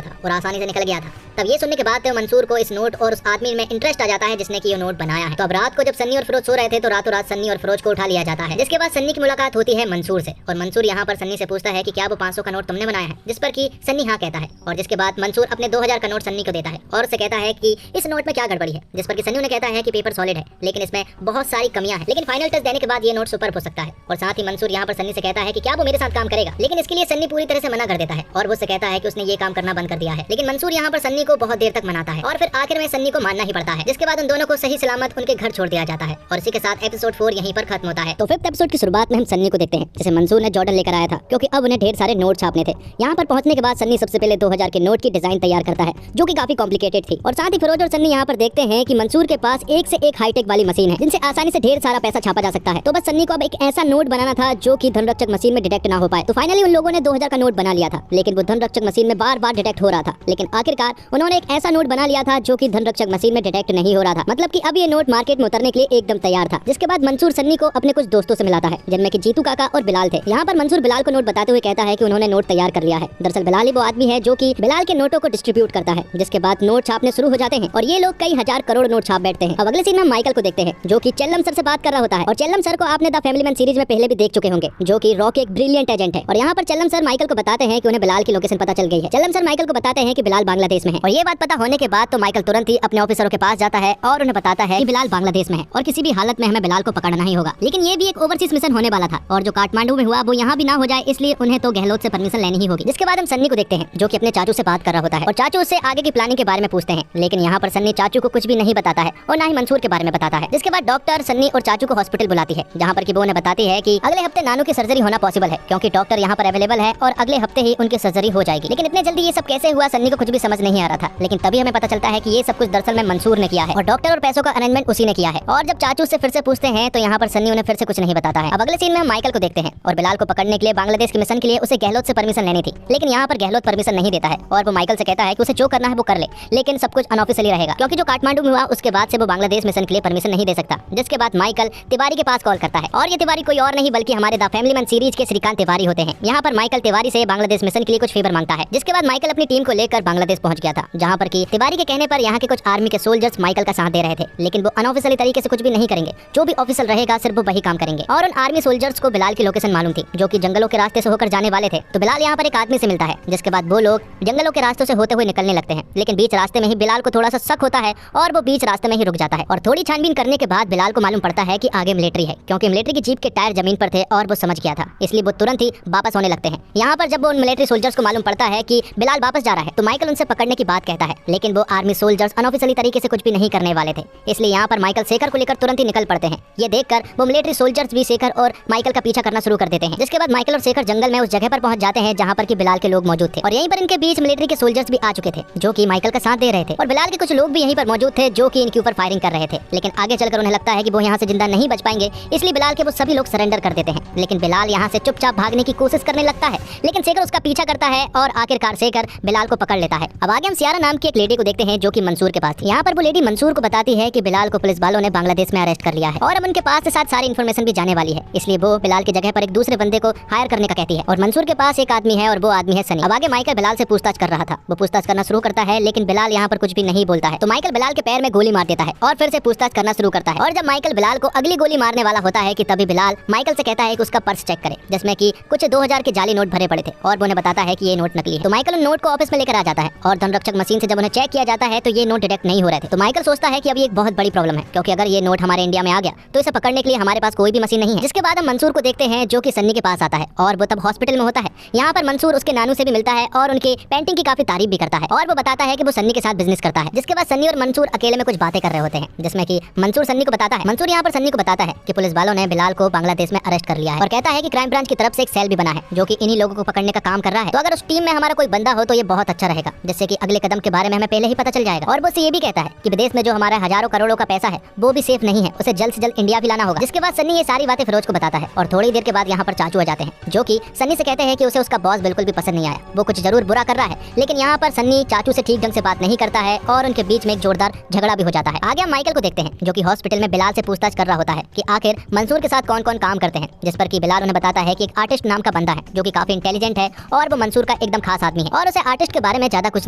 Speaker 1: था और आसानी से निकल गया था। तब ये सुनने के बाद मंसूर को इस नोट और उस आदमी में इंटरेस्ट आ जाता है जिसने कि ये नोट बनाया है। तो अब रात को जब सन्नी और फिरोज सो रहे थे तो रातों रात सन्नी और फिरोज को उठा लिया जाता है, जिसके बाद सन्नी की मुलाकात होती है मंसूर से और मंसूर यहाँ पर सन्नी से पूछता है कि क्या वो 500 का नोट तुमने बनाया है, जिस पर कि सन्नी हाँ कहता है और जिसके बाद मंसूर अपने 2000 का नोट सन्नी को देता है और उससे कहता है कि इस नोट में क्या गड़बड़ी है, जिस पर कि सन्नी उन्हें कहता है कि पेपर सॉलिड है लेकिन इसमें बहुत सारी कमियां हैं, लेकिन फाइनल टच देने के बाद ये नोट सुपर हो सकता है। और साथ ही मंसूर यहाँ पर सन्नी से कहता है कि क्या वो मेरे साथ काम करेगा, लेकिन इसके लिए सन्नी पूरी तरह से मना कर देता है और वो उससे कहता है कि उसने ये काम करना बंद कर दिया है। लेकिन मंसूर यहाँ पर सन्नी को बहुत देर तक मनाता है और फिर आखिर में सन्नी को मानना ही पड़ता है, जिसके बाद उन दोनों को सही सलामत उनके घर छोड़ दिया जाता है और इसी के साथ एपिसोड 4 यहीं पर खत्म होता है। तो 5th एपिसोड की शुरुआत में हम सन्नी को देखते हैं जिसे मंसूर ने जॉर्डन लेकर आया था, क्योंकि अब उन्हें ढेर सारे नोट छापने थे। यहाँ पर पहुंचने के बाद सन्नी सबसे पहले 2000 के नोट की डिजाइन तैयार करता है जो कि काफी कॉम्प्लिकेटेड थी और साथ ही फिरोज और सन्नी यहाँ पर देखते हैं कि मंसूर के पास एक से एक हाईटेक वाली मशीन है जिनसे आसानी से ढेर सारा पैसा छापा जा सकता है। तो बस सन्नी को अब एक ऐसा नोट बनाना था जो कि धनरक्षक मशीन में डिटेक्ट ना हो पाए। तो फाइनली उन लोगों ने 2000 का नोट बना लिया था, लेकिन वो धनरक्षक मशीन में बार बार डिटेक्ट हो रहा था। लेकिन आखिरकार उन्होंने एक ऐसा नोट बना लिया था जो कि धनरक्षक मशीन में डिटेक्ट नहीं हो रहा था, मतलब कि अब ये नोट मार्केट में उतरने के लिए एकदम तैयार था। जिसके बाद मंसूर सन्नी को अपने कुछ दोस्तों से मिलाता है जिनमें कि जीतू काका और बिलाल थे। यहाँ पर मंसूर बिलाल को नोट बताते हुए कहता है कि उन्होंने नोट तैयार कर लिया है। दरअसल बिलाल ही वो आदमी है जो कि बिलाल के नोटों को डिस्ट्रीब्यूट करता है। जिसके बाद नोट छापने शुरू हो जाते हैं और ये लोग कई हजार करोड़ नोट छाप बैठते हैं। अब अगले सीन में माइकल को देखते हैं जो कि चेल्लम सर से बात कर रहा होता है और चेल्लम सर को आपने द फैमिली मैन सीरीज में पहले भी देख चुके होंगे, जो कि रॉ के एक ब्रिलियंट एजेंट है। और यहाँ पर चेल्लम सर माइकल को बताते हैं कि उन्हें बिलाल की लोकेशन पता चल गई है। चेल्लम सर माइकल को बताते हैं कि बिलाल बांग्लादेश में है और ये बात पता होने के बाद तो माइकल तुरंत ही अपने ऑफिसरों के पास जाता है और उन्हें बताता है कि बिलाल बांग्लादेश में है और किसी भी हालत में हमें बिलाल को पकड़ना ही होगा। लेकिन ये भी एक ओवरसीज मिशन होने वाला था और जो काठमांडू में हुआ वो यहाँ भी ना हो जाए, इसलिए उन्हें तो गहलोत से परमिशन लेनी ही होगी। जिसके बाद हम सन्नी को देखते हैं जो कि अपने चाचू से बात कर रहा होता है और चाचू उससे आगे की प्लानिंग के बारे में पूछते हैं, लेकिन यहाँ पर सन्नी चाचू को कुछ भी नहीं बताता है और ना ही मंसूर के बारे में बताता है। जिसके बाद डॉक्टर सन्नी और चाचू को हॉस्पिटल बुलाती है, जहाँ पर कि वो उन्हें बताती है कि अगले हफ्ते नानू की सर्जरी होना पॉसिबल है क्योंकि डॉक्टर यहाँ पर अवेलेबल है और अगले हफ्ते ही उनकी सर्जरी हो जाएगी। लेकिन इतने जल्दी ये सब कैसे हुआ सन्नी को कुछ भी समझ नहीं आ रहा था, लेकिन तभी हमें पता चलता है कि ये सब कुछ दरअसल में मंसूर ने किया है और डॉक्टर और पैसों का अरेंजमेंट उसी ने किया है। और जब चाचू से फिर से पूछते हैं तो यहाँ पर सन्नी उन्हें फिर से कुछ नहीं बताता है। अब अगले सीन में हम माइकल को देखते हैं और बिलाल को पकड़ने के लिए बांग्लादेश के मिशन के लिए उसे गहलोत से परमिशन लेनी थी, लेकिन यहाँ पर गहलोत परमिशन नहीं देता है और वो माइकल से कहता है कि उसे जो करना है वो कर ले, लेकिन सब कुछ अनऑफिशियली रहेगा क्योंकि जो काठमांडू में हुआ उसके बाद से वो बांग्लादेश मिशन के लिए परमिशन नहीं दे सकता। जिसके बाद माइकल तिवारी के पास कॉल करता है और ये तिवारी कोई और नहीं बल्कि हमारे द फैमिली मैन सीरीज के श्रीकांत तिवारी होते हैं। यहाँ पर माइकल तिवारी से बांग्लादेश मिशन के लिए कुछ फेवर मांगता है। जिसके बाद माइकल अपनी टीम को लेकर बांग्लादेश पहुंच गया था, जहाँ पर कि तिवारी के कहने पर यहाँ के कुछ आर्मी के सोल्जर्स माइकल का साथ दे रहे थे, लेकिन वो अनऑफिशियली तरीके से कुछ भी नहीं करेंगे, जो भी ऑफिशियल रहेगा सिर्फ वो वही काम करेंगे। और उन आर्मी सोल्जर्स को बिलाल की लोकेशन मालूम थी जो कि जंगलों के रास्ते से होकर जाने वाले थे। तो बिलाल यहाँ पर एक आदमी से मिलता है, जिसके बाद वो लोग जंगलों के रास्तों से होते हुए निकलने लगते हैं, लेकिन बीच रास्ते में ही बिलाल को थोड़ा सा शक होता है और वो बीच रास्ते में ही रुक जाता है। और थोड़ी छानबीन करने के बाद बिलाल को मालूम पड़ता है कि आगे मिलिट्री है, क्योंकि मिलिट्री की जीप के टायर जमीन पर थे और वो समझ गया था, इसलिए वो तुरंत ही वापस होने लगते हैं। यहाँ पर जब वो उन मिलिट्री सोल्जर्स को मालूम पड़ता है कि बिलाल वापस जा रहा है तो माइकल उनसे पकड़ने की बात कहता है, लेकिन वो आर्मी सोल्जर्स अनऑफिशियली तरीके से कुछ भी नहीं करने वाले थे, इसलिए यहाँ पर माइकल शेखर को लेकर तुरंत ही निकल पड़ते हैं। ये देखकर वो मिलिट्री सोल्जर्स भी शेखर और माइकल का पीछा करना शुरू कर देते हैं। जिसके बाद माइकल और शेखर जंगल में उस जगह पर पहुंच जाते हैं जहाँ पर कि बिलाल के लोग मौजूद थे और यहीं पर इनके बीच मिलिट्री के सोल्जर्स भी आ चुके थे जो कि माइकल का साथ दे रहे थे और बिलाल के कुछ लोग भी यहीं पर मौजूद थे जो कि इनके ऊपर फायरिंग कर रहे थे। लेकिन आगे चलकर उन्हें लगता है कि वो यहाँ से जिंदा नहीं बच पाएंगे, इसलिए बिलाल के वो सभी लोग सरेंडर कर देते हैं। लेकिन बिलाल यहाँ से चुपचाप भागने की कोशिश करने लगता है, लेकिन शेखर उसका पीछा करता है और आखिरकार शेखर बिलाल को पकड़ लेता है। अब आगे हम सियारा नाम की एक लेडी को देखते हैं जो कि मंसूर के पास थी। यहाँ पर वो लेडी मंसूर को बताती है कि बिलाल को पुलिस वालों ने बांग्लादेश में अरेस्ट कर लिया है और अब उनके पास से साथ सारी इन्फॉर्मेशन भी जाने वाली है, इसलिए वो बिलाल की जगह पर एक दूसरे बंदे को हायर करने का कहती है और मंसूर के पास एक आदमी है और वो आदमी है सनी। अब आगे माइकल बिलाल से पूछताछ कर रहा था, वो पूछताछ करना शुरू करता है, लेकिन बिलाल यहाँ पर कुछ भी नहीं बोलता है। तो माइकल बिलाल के पैर में गोली मार देता है और फिर से पूछताछ करना शुरू करता है। और जब माइकल बिलाल को अगली गोली मारने वाला होता है कि तभी बिलाल माइकल से कहता है कि उसका पर्स चेक करे, जिसमें कि कुछ 2000 के जाली नोट भरे पड़े थे और वो उन्हें बताता है कि ये नोट नकली है। तो माइकल उन नोट को ऑफिस में लेकर आ जाता है और धनरक्षक मशीन से जब उन्हें चेक किया जाता है तो ये नोट डिटेक्ट नहीं हो रहे थे। तो माइकल सोचता है कि अब ये एक बहुत बड़ी प्रॉब्लम है, क्योंकि अगर ये नोट हमारे इंडिया में आ गया तो इसे पकड़ने के लिए हमारे पास कोई भी मशीन नहीं है। जिसके बाद हम मंसूर को देखते हैं जो कि सन्नी के पास आता है और वो तब हॉस्पिटल में होता है। यहाँ पर मंसूर उसके नानू से भी मिलता है और उनके पेंटिंग की काफी तारीफ भी करता है और वो बताता है कि वो सन्नी के साथ बिजनेस करता है। जिसके बाद सन्नी और मंसूर अकेले में कुछ बातें कर रहे होते हैं, जिसमें कि मंसूर सन्नी को बताता है, मंसूर यहाँ पर सन्नी को बताता है कि पुलिस वालों ने बिलाल को बांग्लादेश में अरेस्ट कर लिया है और कहता है कि क्राइम ब्रांच की तरफ से एक सेल भी बना है जो कि इन्हीं लोगों को पकड़ने का काम कर रहा है। तो अगर उस टीम में हमारा कोई बंदा हो तो ये बहुत अच्छा रहेगा, जिससे कि अगले कदम के बारे में हमें पहले ही पता चल जाएगा। और वो ये भी कहता है कि विदेश में जो हमारा हजारों करोड़ों का पैसा है वो भी सेफ नहीं है, उसे जल्द से जल्द इंडिया भी लाना होगा। जिसके बाद सन्नी ये सारी बातें फिरोज को बताता है और थोड़ी देर के बाद यहाँ पर चाचू आ जाते हैं जो कि सन्नी से कहते हैं कि उसे उसका बॉस बिल्कुल भी पसंद नहीं आया, वो कुछ जरूर बुरा कर रहा है। लेकिन यहाँ पर सन्नी चाचू से ठीक ढंग से बात नहीं करता है और उनके बीच में एक जोरदार झगड़ा भी हो जाता है। आगे हम माइकल को देखते हैं जो कि हॉस्पिटल में बिलाल से पूछताछ कर रहा होता है कि आखिर मंसूर के साथ कौन कौन काम करते हैं, जिस पर कि बिलाल उन्हें बताता है कि एक आर्टिस्ट नाम का बंदा है जो कि काफी इंटेलिजेंट है और वो मंसूर का एकदम खास आदमी है और उसे आर्टिस्ट के बारे में ज्यादा कुछ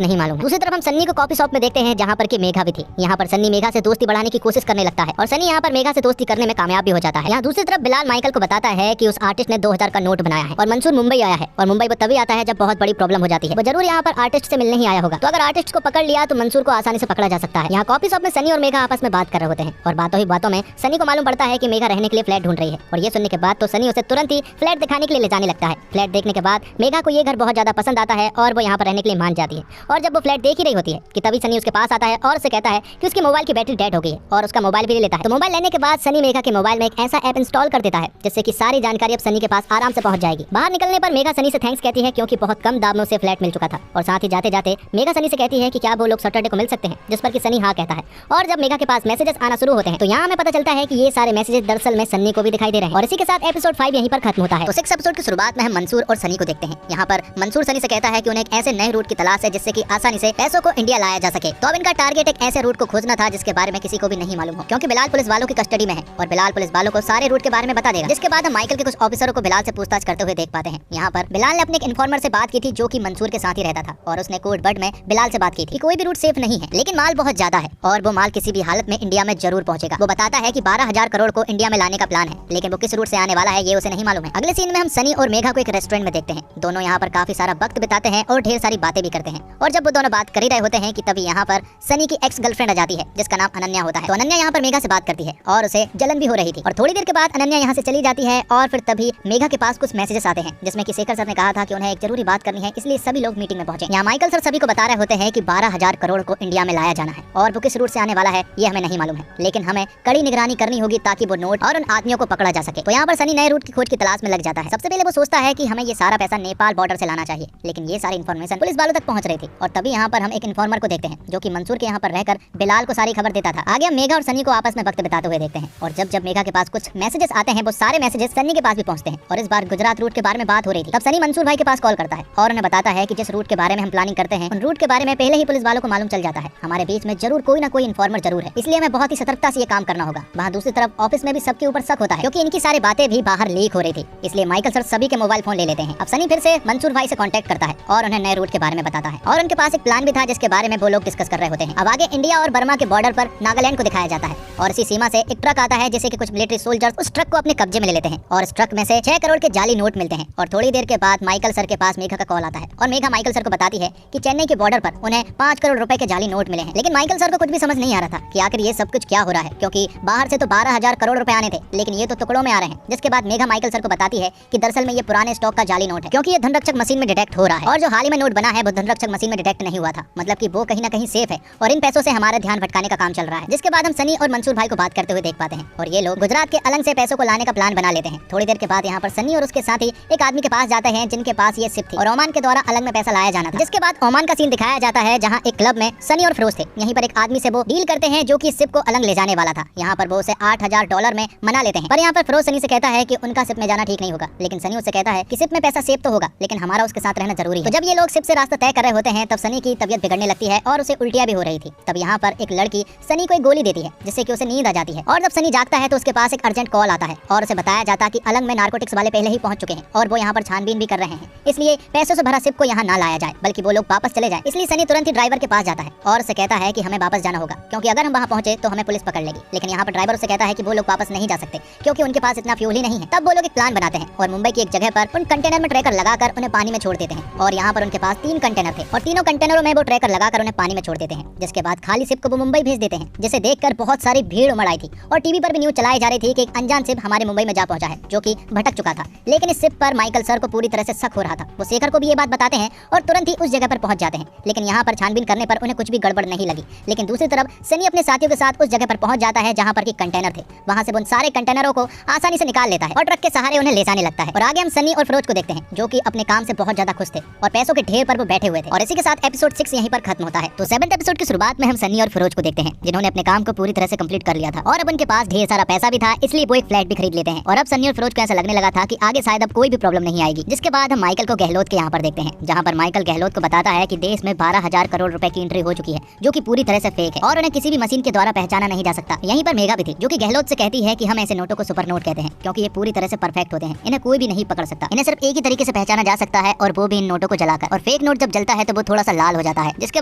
Speaker 1: नहीं मालूम। दूसरी तरफ हम सन्नी को कॉफी शॉप में देखते हैं जहाँ पर की मेघा भी थी। यहाँ पर सन्नी मेघा से दोस्ती बढ़ाने की कोशिश करने लगता है और सन्नी यहाँ पर मेघा से दोस्ती करने में कामयाब भी हो जाता है। यहाँ दूसरी तरफ बिलाल माइकल को बताता है कि उस आर्टिस्ट ने 2000 का नोट बनाया है और मंसूर मुंबई आया है और मुंबई वो तभी आता है जब बहुत बड़ी प्रॉब्लम हो जाती है। वो जरूर यहाँ पर आर्टिस्ट से मिलने ही आया होगा, तो अगर आर्टिस्ट को पकड़ लिया तो मंसूर को आसानी से पकड़ा जा सकता है। यहाँ कॉफी शॉप में सनी और मेघा आपस में बात कर रहे होते हैं और बातों ही बातों में सनी को मालूम पड़ता है कि मेघा रहने के लिए फ्लैट ढूंढ रही है और ये सुनने के बाद तो सनी उसे तुरंत ही फ्लैट दिखाने के लिए ले जाने लगता है। फ्लैट देखने के बाद मेघा को ये घर बहुत ज्यादा पसंद आता है और वो यहाँ पर रहने के लिए मान जाती है और जब वो फ्लैट देख ही रही होती है कि तभी सनी उसके पास आता है और उसे कहता है कि उसके मोबाइल की बैटरी डेड हो गई है और उसका मोबाइल भी ले लेता है। तो मोबाइल लेने के बाद सनी मेघा के मोबाइल में एक ऐसा ऐप इंस्टॉल कर देता है जिससे कि सारी जानकारी अब सनी के पास आराम से पहुंच जाएगी। बाहर निकलने पर मेघा सनी से थैंक्स कहती है क्योंकि बहुत कम दाम में उसे फ्लैट मिल चुका था और साथ ही जाते जाते मेघा सनी से कहती है कि क्या वो लोग सैटरडे को मिल सकते हैं, जिस पर कि सनी हाँ कहता है। और जब मेघा के पास मैसेजेस आना शुरू होते हैं तो यहाँ हमें पता चलता है कि ये सारे मैसेजेस दरअसल में सन्नी को भी दिखाई दे रहे हैं और इसी के साथ एपिसोड 5 यहीं पर खत्म होता है। तो 6 एपिसोड की शुरुआत में हम मंसूर और सनी को देखते हैं। यहाँ पर मंसूर सनी से कहता है कि उन्हें एक ऐसे नए रूट की तलाश है जिससे कि आसानी से पैसों को इंडिया लाया जा सके। तो अब इनका टारगेट एक ऐसे रूट को खोजना था जिसके बारे में किसी को भी नहीं मालूम हो, क्योंकि बिलाल पुलिस वालों की कस्टडी में है और बिलाल पुलिस वालों को सारे रूट के बारे में बता देगा। जिसके बाद हम माइकल के कुछ ऑफिसरों को बिलाल से पूछताछ करते हुए देख पाते हैं। यहाँ पर बिलाल ने अपने एक इन्फॉर्मर से बात की थी जो कि मंसूर के साथ ही रहता था और उसने कोड वर्ड में बिलाल से बात की थी कि कोई भी रूट सेफ नहीं है लेकिन माल बहुत ज्यादा है और वो माल किसी भी हालत में इंडिया में जरूर पहुंचेगा। वो बताता है कि 12,000 करोड़ को इंडिया में लाने का प्लान है लेकिन वो किस रूट से आने वाला है ये उसे नहीं मालूम है। अगले सीन में हम सनी और मेघा को एक रेस्टोरेंट में देखते हैं। दोनों यहाँ पर काफी सारा वक्त बिताते हैं और ढेर सारी बातें भी करते हैं और जब वो दोनों बात कर ही रहे होते हैं कि तभी यहाँ पर सनी की एक्स गर्लफ्रेंड आ जाती है जिसका नाम अनन्या होता है। तो अनन्या यहाँ पर मेघा से बात करती है और उसे जलन भी हो रही थी और थोड़ी देर के बाद अनन्या यहाँ से चली जाती है और फिर तभी मेघा के पास कुछ मैसेजेस आते हैं जिसमें कि शेखर सर ने कहा था कि उन्हें एक जरूरी बात करनी है, इसलिए सभी लोग मीटिंग में पहुंचे। यहाँ माइकल सर सभी को बता रहे होते हैं कि 12,000 करोड़ को इंडिया में लाया जाना है और वो किस रूट से आने वाला है ये हमें नहीं मालूम है लेकिन हमें कड़ी निगरानी करनी होगी ताकि वो नोट और उन आदमियों को पकड़ा जा सके। तो यहाँ पर सनी नए रूट की खोज की तलाश में लग जाता है। सबसे पहले वो सोचता है कि हमें ये सारा पैसा नेपाल बॉर्डर से लाना चाहिए लेकिन ये सारी इन्फॉर्मेशन पुलिस वालों तक पहुंच रही थी और तभी यहाँ पर हम एक इन्फॉर्मर को देखते हैं जो कि मंसूर के यहाँ पर रहकर बिलाल को सारी खबर देता था। आगे हम मेघा और सनी को आपस में वक्त बिताते हुए देखते हैं और जब मेघा के पास कुछ मैसेजेस आते हैं वो सारे मैसेजेस सनी के पास भी पहुंचते हैं और इस बार गुजरात रूट के बारे में बात हो रही थी। तब सनी मंसूर भाई के पास कॉल करता है और उन्हें बताता है कि जिस रूट के बारे में हम प्लानिंग करते हैं उन रूट के बारे में पहले ही पुलिस वालों को मालूम चल जाता है। हमारे बीच में जरूर कोई ना कोई इन्फॉर्मर जरूर है, इसलिए हमें बहुत ही सतर्कता से ये काम करना होगा। वहाँ दूसरी तरफ ऑफिस में भी सबके ऊपर शक होता है क्योंकि इनकी सारी बातें भी बाहर लीक हो रही थी, इसलिए माइकल सर सभी के मोबाइल फोन ले लेते हैं। अब सनी फिर से मंसूर भाई से कांटेक्ट करता है और उन्हें नए रूट के बारे में बताता है और उनके पास एक प्लान भी था जिसके बारे में वो लोग डिस्कस कर रहे होते हैं। अब आगे इंडिया और बर्मा के बॉर्डर पर नागालैंड को दिखाया जाता है और इसी सीमा से एक ट्रक आता है जिससे कि कुछ मिलिट्री सोल्जर्स उस ट्रक को अपने कब्जे में ले लेते हैं और इस ट्रक में से 6 करोड़ के जाली नोट मिलते हैं। और थोड़ी देर के बाद माइकल सर के पास मेघा का कॉल आता है और मेघा माइकल सर को बताती है कि चेन्नई के बॉर्डर पर उन्हें 5 करोड़ रुपए के जाली नोट मिले हैं। लेकिन माइकल सर को कुछ भी समझ नहीं आ रहा था कि आखिर ये सब कुछ क्या हो रहा है, क्योंकि बाहर से तो 12,000 करोड़ रुपए आने थे लेकिन ये तो टुकड़ों में आ रहे हैं। जिसके बाद मेघा माइकल सर को बताती है कि दरअसल में ये पुराने स्टॉक का जाली नोट है क्योंकि ये धनरक्षक मशीन में डिटेक्ट हो रहा है और जो हाल ही में नोट बना है वो धनरक्षक मशीन में डिटेक्ट नहीं हुआ था, मतलब कि वो कहीं ना कहीं सेफ है और इन पैसों से हमारा ध्यान भटकाने का काम चल रहा है। जिसके बाद हम सनी और मंसूर भाई को बात करते हुए देख पाते हैं और ये लोग गुजरात के अलंग से पैसों को लाने का प्लान बना लेते हैं। थोड़ी देर के बाद यहाँ पर सनी और उसके साथ ही एक आदमी के पास जाते हैं जिनके पास ये सिप थी और ओमान के द्वारा अलंग में पैसा लाया जाना था। जिसके बाद ओमान का सीन दिखाया जाता है जहाँ एक क्लब में सनी और फिरोज थे। यहीं पर एक आदमी से वो डील करते हैं जो कि सिप को अलंग ले जाने वाला था। यहाँ पर वो उसे $8,000 में मना लेते हैं, पर यहाँ पर फिरोज सनी से कहता है कि उनका सिप में जाना ठीक नहीं होगा, लेकिन सनी उससे कहता है कि सिप में पैसा सेफ तो होगा लेकिन हमारा उसके साथ रहना जरूरी है। तो जब ये लोग सिप से रास्ता तय कर रहे होते हैं तब सनी की तबियत बिगड़ने लगती है और उसे उल्टियां भी हो रही थी। तब यहाँ पर एक लड़की सनी को एक गोली देती है जिससे कि उसे नींद आ जाती है और जब सनी जागता है तो उसके पास एक अर्जेंट कॉल आता है और उसे बताया जाता है कि अलंग में नारकोटिक्स वाले पहले ही पहुंच चुके हैं और वो यहाँ पर छानबीन भी कर रहे हैं, इसलिए पैसों से भरा सिप को यहाँ ना लाया जाए बल्कि वो लोग वापस चले जाए। इसलिए सनी तुरंत ही ड्राइवर के पास जाता है और उसे कहता है कि हमें वापस जाना होगा क्योंकि अगर हम वहाँ पहुंचे तो हमें पुलिस पकड़ लेगी। लेकिन यहाँ पर ड्राइवर उसे कहता है कि वो लोग वापस नहीं जा सकते क्योंकि उनके पास इतना फ्यूल ही नहीं है। तब वो लोग एक प्लान बनाते हैं और मुंबई की एक जगह पर उन कंटेनर में ट्रैकर लगाकर उन्हें पानी में छोड़ देते हैं और यहाँ पर उनके पास 3 कंटेनर थे और तीनों कंटेनरों में वो ट्रैकर लगाकर उन्हें पानी में छोड़ देते हैं। जिसके बाद खाली सिप को वो मुंबई भेज देते हैं, जिसे देखकर बहुत सारी भीड़ उमड़ आई थी और टीवी पर भी न्यूज चलाई जा रही थी कि एक अनजान सिप हमारे मुंबई में जा पहुंचा है जो कि भटक चुका था। लेकिन इस सिप पर माइकल सर को पूरी तरह से शक हो रहा था। वो शेखर को भी ये बात बताते हैं और तुरंत ही उस जगह पर पहुंच जाते हैं। लेकिन यहाँ पर छानबीन करने पर उन्हें कुछ भी गड़बड़ नहीं लगी। लेकिन दूसरी तरफ सनी अपने साथियों के साथ उस जगह पर पहुंच जाता है जहाँ पर की कंटेनर थे। वहाँ से उन सारे कंटेनरों को आसानी से निकाल लेता है और ट्रक के सहारे उन्हें ले जाने लगता है। और आगे हम सनी और फिरोज को देखते हैं जो कि अपने काम से बहुत ज्यादा खुश थे और पैसों के ढेर पर वो बैठे हुए थे। और इसी के साथ एपिसोड 6 यहीं पर खत्म होता है। तो 7th एपिसोड की शुरुआत में हम सनी और फिरोज को देखते हैं जिन्होंने अपने काम को पूरी तरह से कंप्लीट कर लिया था और अब उनके पास ढेर सारा पैसा भी था, इसलिए वो एक फ्लैट भी खरीद लेते हैं। और अब सनी और फिरोज को ऐसा लगने लगा था कि आगे शायद अब कोई भी प्रॉब्लम नहीं आएगी। जिसके बाद हम माइकल को गहलोत के यहाँ पर देखते हैं जहाँ पर माइकल गहलोत को बताता है कि देश में 12,000 करोड़ रुपए की एंट्री हो चुकी है जो कि पूरी तरह से फेक है और उन्हें किसी भी मशीन के द्वारा पहचाना नहीं जा सकता। यहीं पर मेघा भी थी जो कि गहलोत से कहती है कि हम ऐसे नोटों को सुपर नोट कहते हैं क्योंकि ये पूरी तरह से परफेक्ट परफेक्ट होते हैं, इन्हें कोई भी नहीं पकड़ सकता। इन्हें सिर्फ एक ही तरीके से पहचाना जा सकता है और वो भी इन नोटों को जलाकर। और फेक नोट जब जलता है तो वो थोड़ा सा लाल हो जाता है। जिसके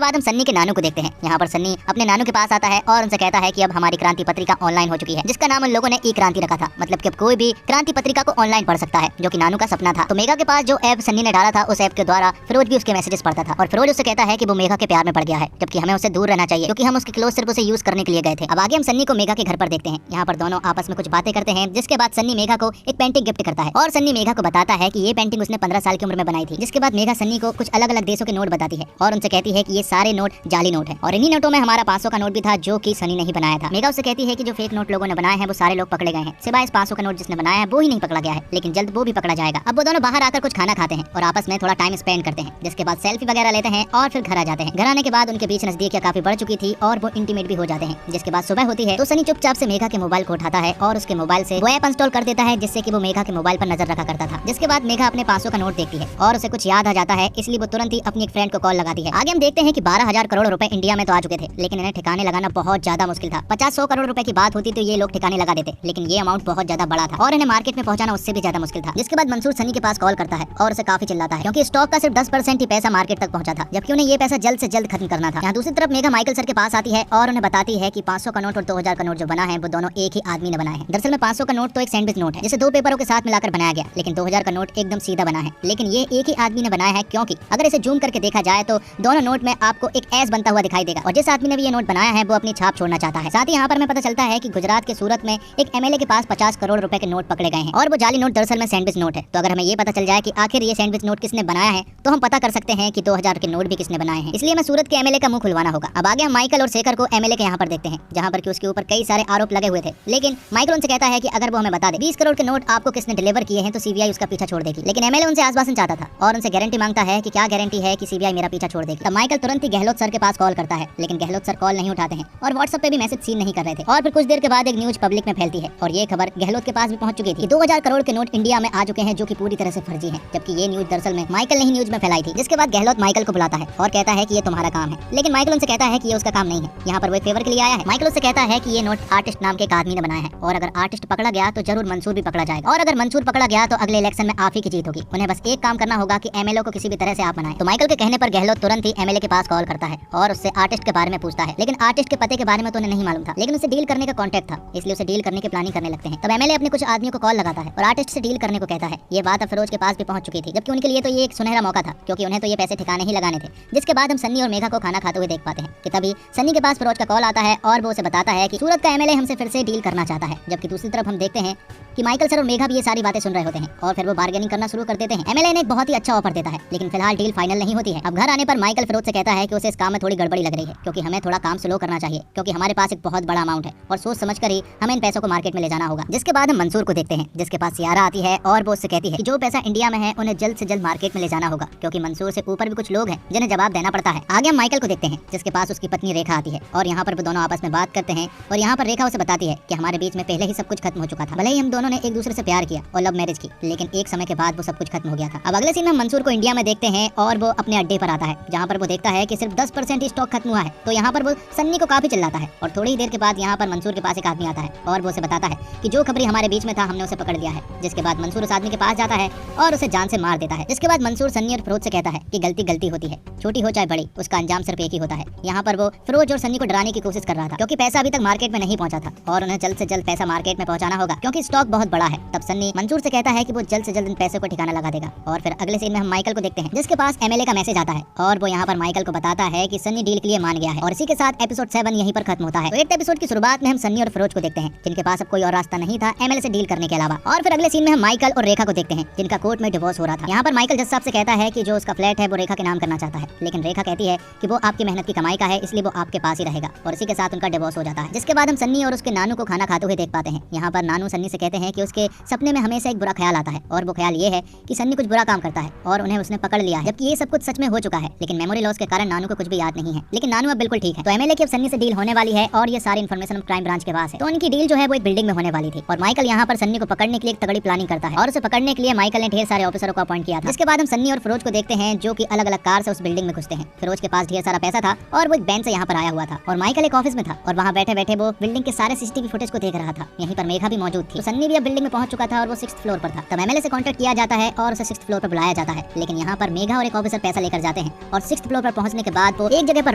Speaker 1: बाद हम सन्नी के नानू को देखते हैं। यहाँ पर सन्नी अपने नानू के पास आता है और उनसे कहता है कि अब हमारी क्रांति पत्रिका ऑनलाइन हो चुकी है, जिसका नाम उन लोगों ने ई क्रांति रखा था। मतलब कि अब कोई भी क्रांति पत्रिका को ऑनलाइन पढ़ सकता है, जो कि नानू का सपना था। तो मेघा के पास जो ऐप सन्नी ने डाला था, उस ऐप के द्वारा फिरोज भी उसके मैसेजेस पढ़ता था और फिरोज उससे कहता है कि वो मेघा के प्यार में पड़ गया है, जबकि हमें उससे दूर रहना चाहिए क्योंकि हम उसके क्लोज सिर्फ उसे यूज करने के लिए गए थे। अब आगे हम सन्नी को मेघा के घर पर देखते हैं। यहाँ पर दोनों आपस में कुछ बातें करते हैं, जिसके बाद सन्नी मेघा को एक पेंटिंग गिफ्ट करता है और सन्नी मेघा को बताता है कि ये पेंटिंग उसने 15 साल की उम्र में बनाई थी। जिसके बाद मेघा सन्नी को कुछ अलग अलग देशों के नोट बताती है और उनसे कहती है कि ये सारे नोट जाली नोट है और इन्हीं नोटों में हमारा 500 का नोट भी था, जो कि सनी नहीं बनाया था। मेघा उससे कहती है कि जो फेक नोट लोगों ने बनाए हैं वो सारे लोग पकड़े गए हैं, सिवाय इस 500 का नोट जिसने बनाया है वो ही नहीं पकड़ा गया है, लेकिन जल्द वो भी पकड़ा जाएगा। अब वो दोनों बाहर आकर कुछ खाना खाते हैं और आपस में थोड़ा टाइम स्पेंड करते हैं। जिसके बाद सेल्फी वगैरह लेते हैं और फिर घर आ जाते हैं। घर आने के बाद उनके बीच नजदीकियां काफी बढ़ चुकी थी और वो इंटीमेट भी हो जाते हैं। जिसके बाद सुबह होती है तो सनी चुपचाप से मेघा के मोबाइल को उठाता है और उसके मोबाइल से वो ऐप इंस्टॉल कर देता है, जिससे कि वो मेघा के मोबाइल पर नजर रखा करता था। जिसके बाद मेघा अपने 500 का नोट देखती है और उसे कुछ याद आ जाता है, इसलिए वो तुरंत ही अपनी एक फ्रेंड को कॉल लगाती है। आगे हम देखते हैं कि 12,000 करोड़ रुपए इंडिया में तो आ चुके थे, लेकिन इन्हें ठिकाने लगाना बहुत ज्यादा मुश्किल था। 50-100 करोड़ रुपए की बात होती तो ये लोग ठिकाने लगा देते, लेकिन ये अमाउंट बहुत ज्यादा बड़ा था और इन्हें मार्केट में पहुंचाना उससे भी ज्यादा मुश्किल था। जिसके बाद मंसूर सनी के पास कॉल करता है और उसे काफी चिल्लाता है, क्योंकि स्टॉक का सिर्फ 10% ही पैसा मार्केट तक पहुंचा था, जबकि उन्हें ये पैसा जल्द से जल्द खत्म करना था। यहाँ दूसरी तरफ मेघा माइकल सर के पास आती है और उन्हें बताती है कि 500 का नोट और 2000 का नोट जो बना है वो दोनों एक ही आदमी ने बनाए हैं। दरअसल में 500 का नोट तो एक सैंडविच नोट है, जिसे 2 पेपरों के साथ मिलाकर बनाया गया, लेकिन 2000 का नोट एकदम सीधा बना है। लेकिन ये एक ही आदमी ने बनाया है, क्योंकि अगर इसे जूम करके देखा जाए तो दोनों नोट में आपको एक एस बनता हुआ दिखाई देगा और जिस आदमी ने भी ये नोट बनाया है वो अपनी छाप छोड़ना चाहता है। साथ ही यहाँ पर हमें पता चलता है कि गुजरात के सूरत में एक एमएलए के पास 50 करोड़ रुपए के नोट पकड़े गए हैं और वो जाली नोट दरअसल में सैंडविच नोट है। तो अगर हमें ये पता चल जाए कि आखिर ये सैंडविच नोट किसने बनाया है तो हम पता कर सकते हैं कि 2000 के नोट भी किसने बनाए हैं। इसलिए हमें सूरत के एमएलए का मुंह खुलवाना होगा। अब आगे हम माइकल और शेखर को एमएलए के यहाँ पर देखते हैं, जहाँ पर कि उसके ऊपर कई सारे आरोप लगे हुए थे। लेकिन माइकल उनसे कहता है कि अगर वो हमें बता दे 20 करोड़ के नोट आपको किसने डिलीवर किए हैं तो सीबीआई उसका पीछा छोड़ देगी। लेकिन एमएलए उनसे आश्वासन चाहता था और उनसे गारंटी मांगता है कि क्या गारंटी है कि सीबीआई मेरा पीछा छोड़ देगी। तब माइकल तुरंत ही गहलोत सर के पास कॉल करता है, लेकिन गहलोत सर कॉल नहीं उठाते हैं और व्हाट्सएप पे भी मैसेज सीन नहीं कर रहे थे। और फिर कुछ देर के बाद एक न्यूज पब्लिक में फैलती है और ये खबर गहलोत के पास भी पहुंच चुकी थी। 2000 करोड़ के नोट इंडिया में आ चुके हैं, जो कि पूरी तरह से फर्जी हैं, जबकि ये न्यूज दरअसल में माइकल ने ही न्यूज में फैलाई थी। जिसके बाद गहलोत माइकल को बुलाता है और कहता है कि ये तुम्हारा काम है, लेकिन माइकल उनसे कहता है कि ये उसका काम नहीं है, यहाँ पर वो एक फेवर के लिए आया है। माइकल उससे कहता है कि ये नोट आर्टिस्ट नाम के एक आदमी ने बनाया है और अगर आर्टिस्ट पकड़ा गया तो जरूर मंसूर भी पकड़ा जाएगा और अगर मंसूर पकड़ा गया तो अगले इलेक्शन में आप ही की जीत होगी। उन्हें बस एक काम करना होगा कि एमएलए को किसी भी तरह से आप बनाएं। तो माइकल के कहने पर गहलोत तुरंत ही एमएलए के पास कॉल करता है और उससे आर्टिस्ट के बारे में पूछता है, लेकिन आर्टिस्ट के पते के बारे में तो उन्हें नहीं मालूम था, लेकिन उसे डील करने का कॉन्टैक्ट था, इसलिए उसे डील करने की प्लानिंग करने लगते हैं। तब एमएलए अपने कुछ आदमियों को कॉल लगाता है और आर्टिस्ट से डील करने को कहता है। ये बात अब फिरोज के पास भी पहुंच चुकी थी, जबकि उनके लिए तो ये एक सुनहरा मौका था, क्योंकि उन्हें तो ये पैसे ठिकाने ही लगाने थे। जिसके बाद हम सन्नी और मेघा को खाना खाते हुए देख पाते हैं कि तभी सन्नी के पास फिरोज का कॉल आता है और वो उसे बताता है कि सूरत का एमएलए हमसे फिर से डील करना चाहता है। जबकि दूसरी तरफ हम देखते हैं कि माइकल सर और मेघा भी ये सारी बातें सुन रहे होते हैं और फिर वो बार्गेनिंग करना शुरू कर देते हैं। एमएलए ने एक बहुत ही अच्छा ऑफर देता है, लेकिन फिलहाल डील फाइनल नहीं होती है। अब घर आने पर माइकल फिरोज से कहता है कि उसे इस काम में थोड़ी गड़बड़ी लग रही है, क्योंकि हमें थोड़ा काम स्लो करना चाहिए, क्योंकि हमारे पास एक बहुत बड़ा अमाउंट है और सोच समझकर ही हमें इन पैसों को मार्केट में ले जाना होगा। जिसके बाद हम मंसूर को देखते हैं, जिसके पास सियारा आती है और वो उससे कहती है कि जो पैसा इंडिया में है उन्हें जल्द से जल्द मार्केट में ले जाना होगा, क्योंकि मंसूर से ऊपर भी कुछ लोग हैं जिन्हें जवाब देना पड़ता है। आगे हम माइकल को देखते हैं, जिसके पास उसकी पत्नी रेखा आती है और यहाँ पर वो दोनों आपस में बात करते हैं और यहाँ पर रेखा उसे बताती है कि हमारे बीच में पहले ही सब कुछ खत्म हो चुका था। भले ही हम दोनों ने एक दूसरे से प्यार किया और लव मैरिज की, लेकिन एक समय के बाद वो सब कुछ खत्म हो गया था। अब अगले सीन में हम मंसूर को इंडिया में देखते हैं और वो अपने अड्डे पर आता है, जहाँ पर वो देखता है कि सिर्फ 10% ही स्टॉक खत्म हुआ है। तो यहाँ पर वो सन्नी को काफी चिल्लाता है और थोड़ी देर के बाद यहाँ पर मंसूर के पास एक आदमी आता है और वो उसे बताता है कि जो खबरी हमारे बीच में था हमने उसे पकड़ लिया है। जिसके बाद मंसूर उस आदमी के पास जाता है और उसे जान से मार देता है। जिसके बाद मंसूर सन्नी और फिरोज से कहता है कि गलती गलती होती है, छोटी हो चाहे बड़ी, उसका अंजाम सिर्फ एक ही होता है। यहाँ पर वो फिरोज और सन्नी को डराने की कोशिश कर रहा था, क्योंकि पैसा अभी तक मार्केट में नहीं पहुंचा था और उन्हें जल्द से जल्द पैसा मार्केट में पहुंचाना होगा, क्योंकि स्टॉक बहुत बड़ा है। तब सन्नी मंसूर से कहता है कि वो जल्द से जल्द इन पैसों को ठिकाना लगा देगा। और फिर अगले सीन में हम माइकल को देखते हैं, जिसके पास एमएलए का मैसेज आता है और वो यहाँ पर माइकल को बताता है कि सन्नी डील के लिए मान गया है। और इसी के साथ एपिसोड 7 यहीं पर खत्म होता है। तो एक एपिसोड की शुरुआत में हम सन्नी और फिरोज को देखते हैं, जिनके पास अब कोई और रास्ता नहीं था एमएलए से डील करने के अलावा। और फिर अगले सीन में हम माइकल और रेखा को देखते हैं, जिनका कोर्ट में डिवोर्स हो रहा था। यहाँ पर माइकल जज साहब से कहता है कि जो उसका फ्लैट है वो रेखा के नाम करना चाहता है, लेकिन रेखा कहती है कि वो आपकी मेहनत की कमाई का है, इसलिए वो आपके पास ही रहेगा। और इसी के साथ उनका डिवोर्स हो जाता है। जिसके बाद हम सन्नी और उसके नानू को खाना खाते हुए देख पाते हैं। यहाँ पर नानू सन्नी से कहते हैं कि उसके सपने में हमेशा एक बुरा ख्याल आता है और वो ख्याल ये है कि सन्नी कुछ बुरा काम करता है और उन्हें उसने पकड़ लिया है, जबकि ये सब कुछ सच में हो चुका है, लेकिन मेमोरी लॉस के कारण नानू को कुछ भी याद नहीं है। लेकिन नानू अब बिल्कुल ठीक है। तो एमएलए की अब सन्नी से डील होने वाली है और ये सारी इन्फॉर्मेशन अब क्राइम ब्रांच के पास है। तो उनकी डील जो है वो एक बिल्डिंग में होने वाली थी और माइकल यहाँ पर सन्नी को पकड़ने के लिए एक तगड़ी प्लानिंग करता है और उसे पकड़ने के लिए माइकल ने ढेर सारे ऑफिसरों को अपॉइंट किया था। जिसके बाद हम सन्नी और फिरोज को देखते हैं, जो कि अलग अलग कार से उस बिल्डिंग में घुसते हैं। फिरोज के पास ढेर सारा पैसा था और वो एक बैंक से यहाँ पर आया हुआ था और माइकल एक ऑफिस में था और वहाँ बैठे बैठे वो बिल्डिंग के सारे सीसीटीवी फुटेज को देख रहा था। यहीं पर मेघा भी मौजूद थी। तो सन्नी सनी भी अब बिल्डिंग में पहुंच चुका था और वो 6th फ्लोर पर था। तब एमएलए से कॉन्टेक्ट किया जाता है और उसे 6th फ्लोर पर बुलाया जाता है। लेकिन यहाँ पर मेघा और एक ऑफिसर पैसा लेकर जाते हैं और 6th फ्लोर पर पहुंचने के बाद वो एक जगह पर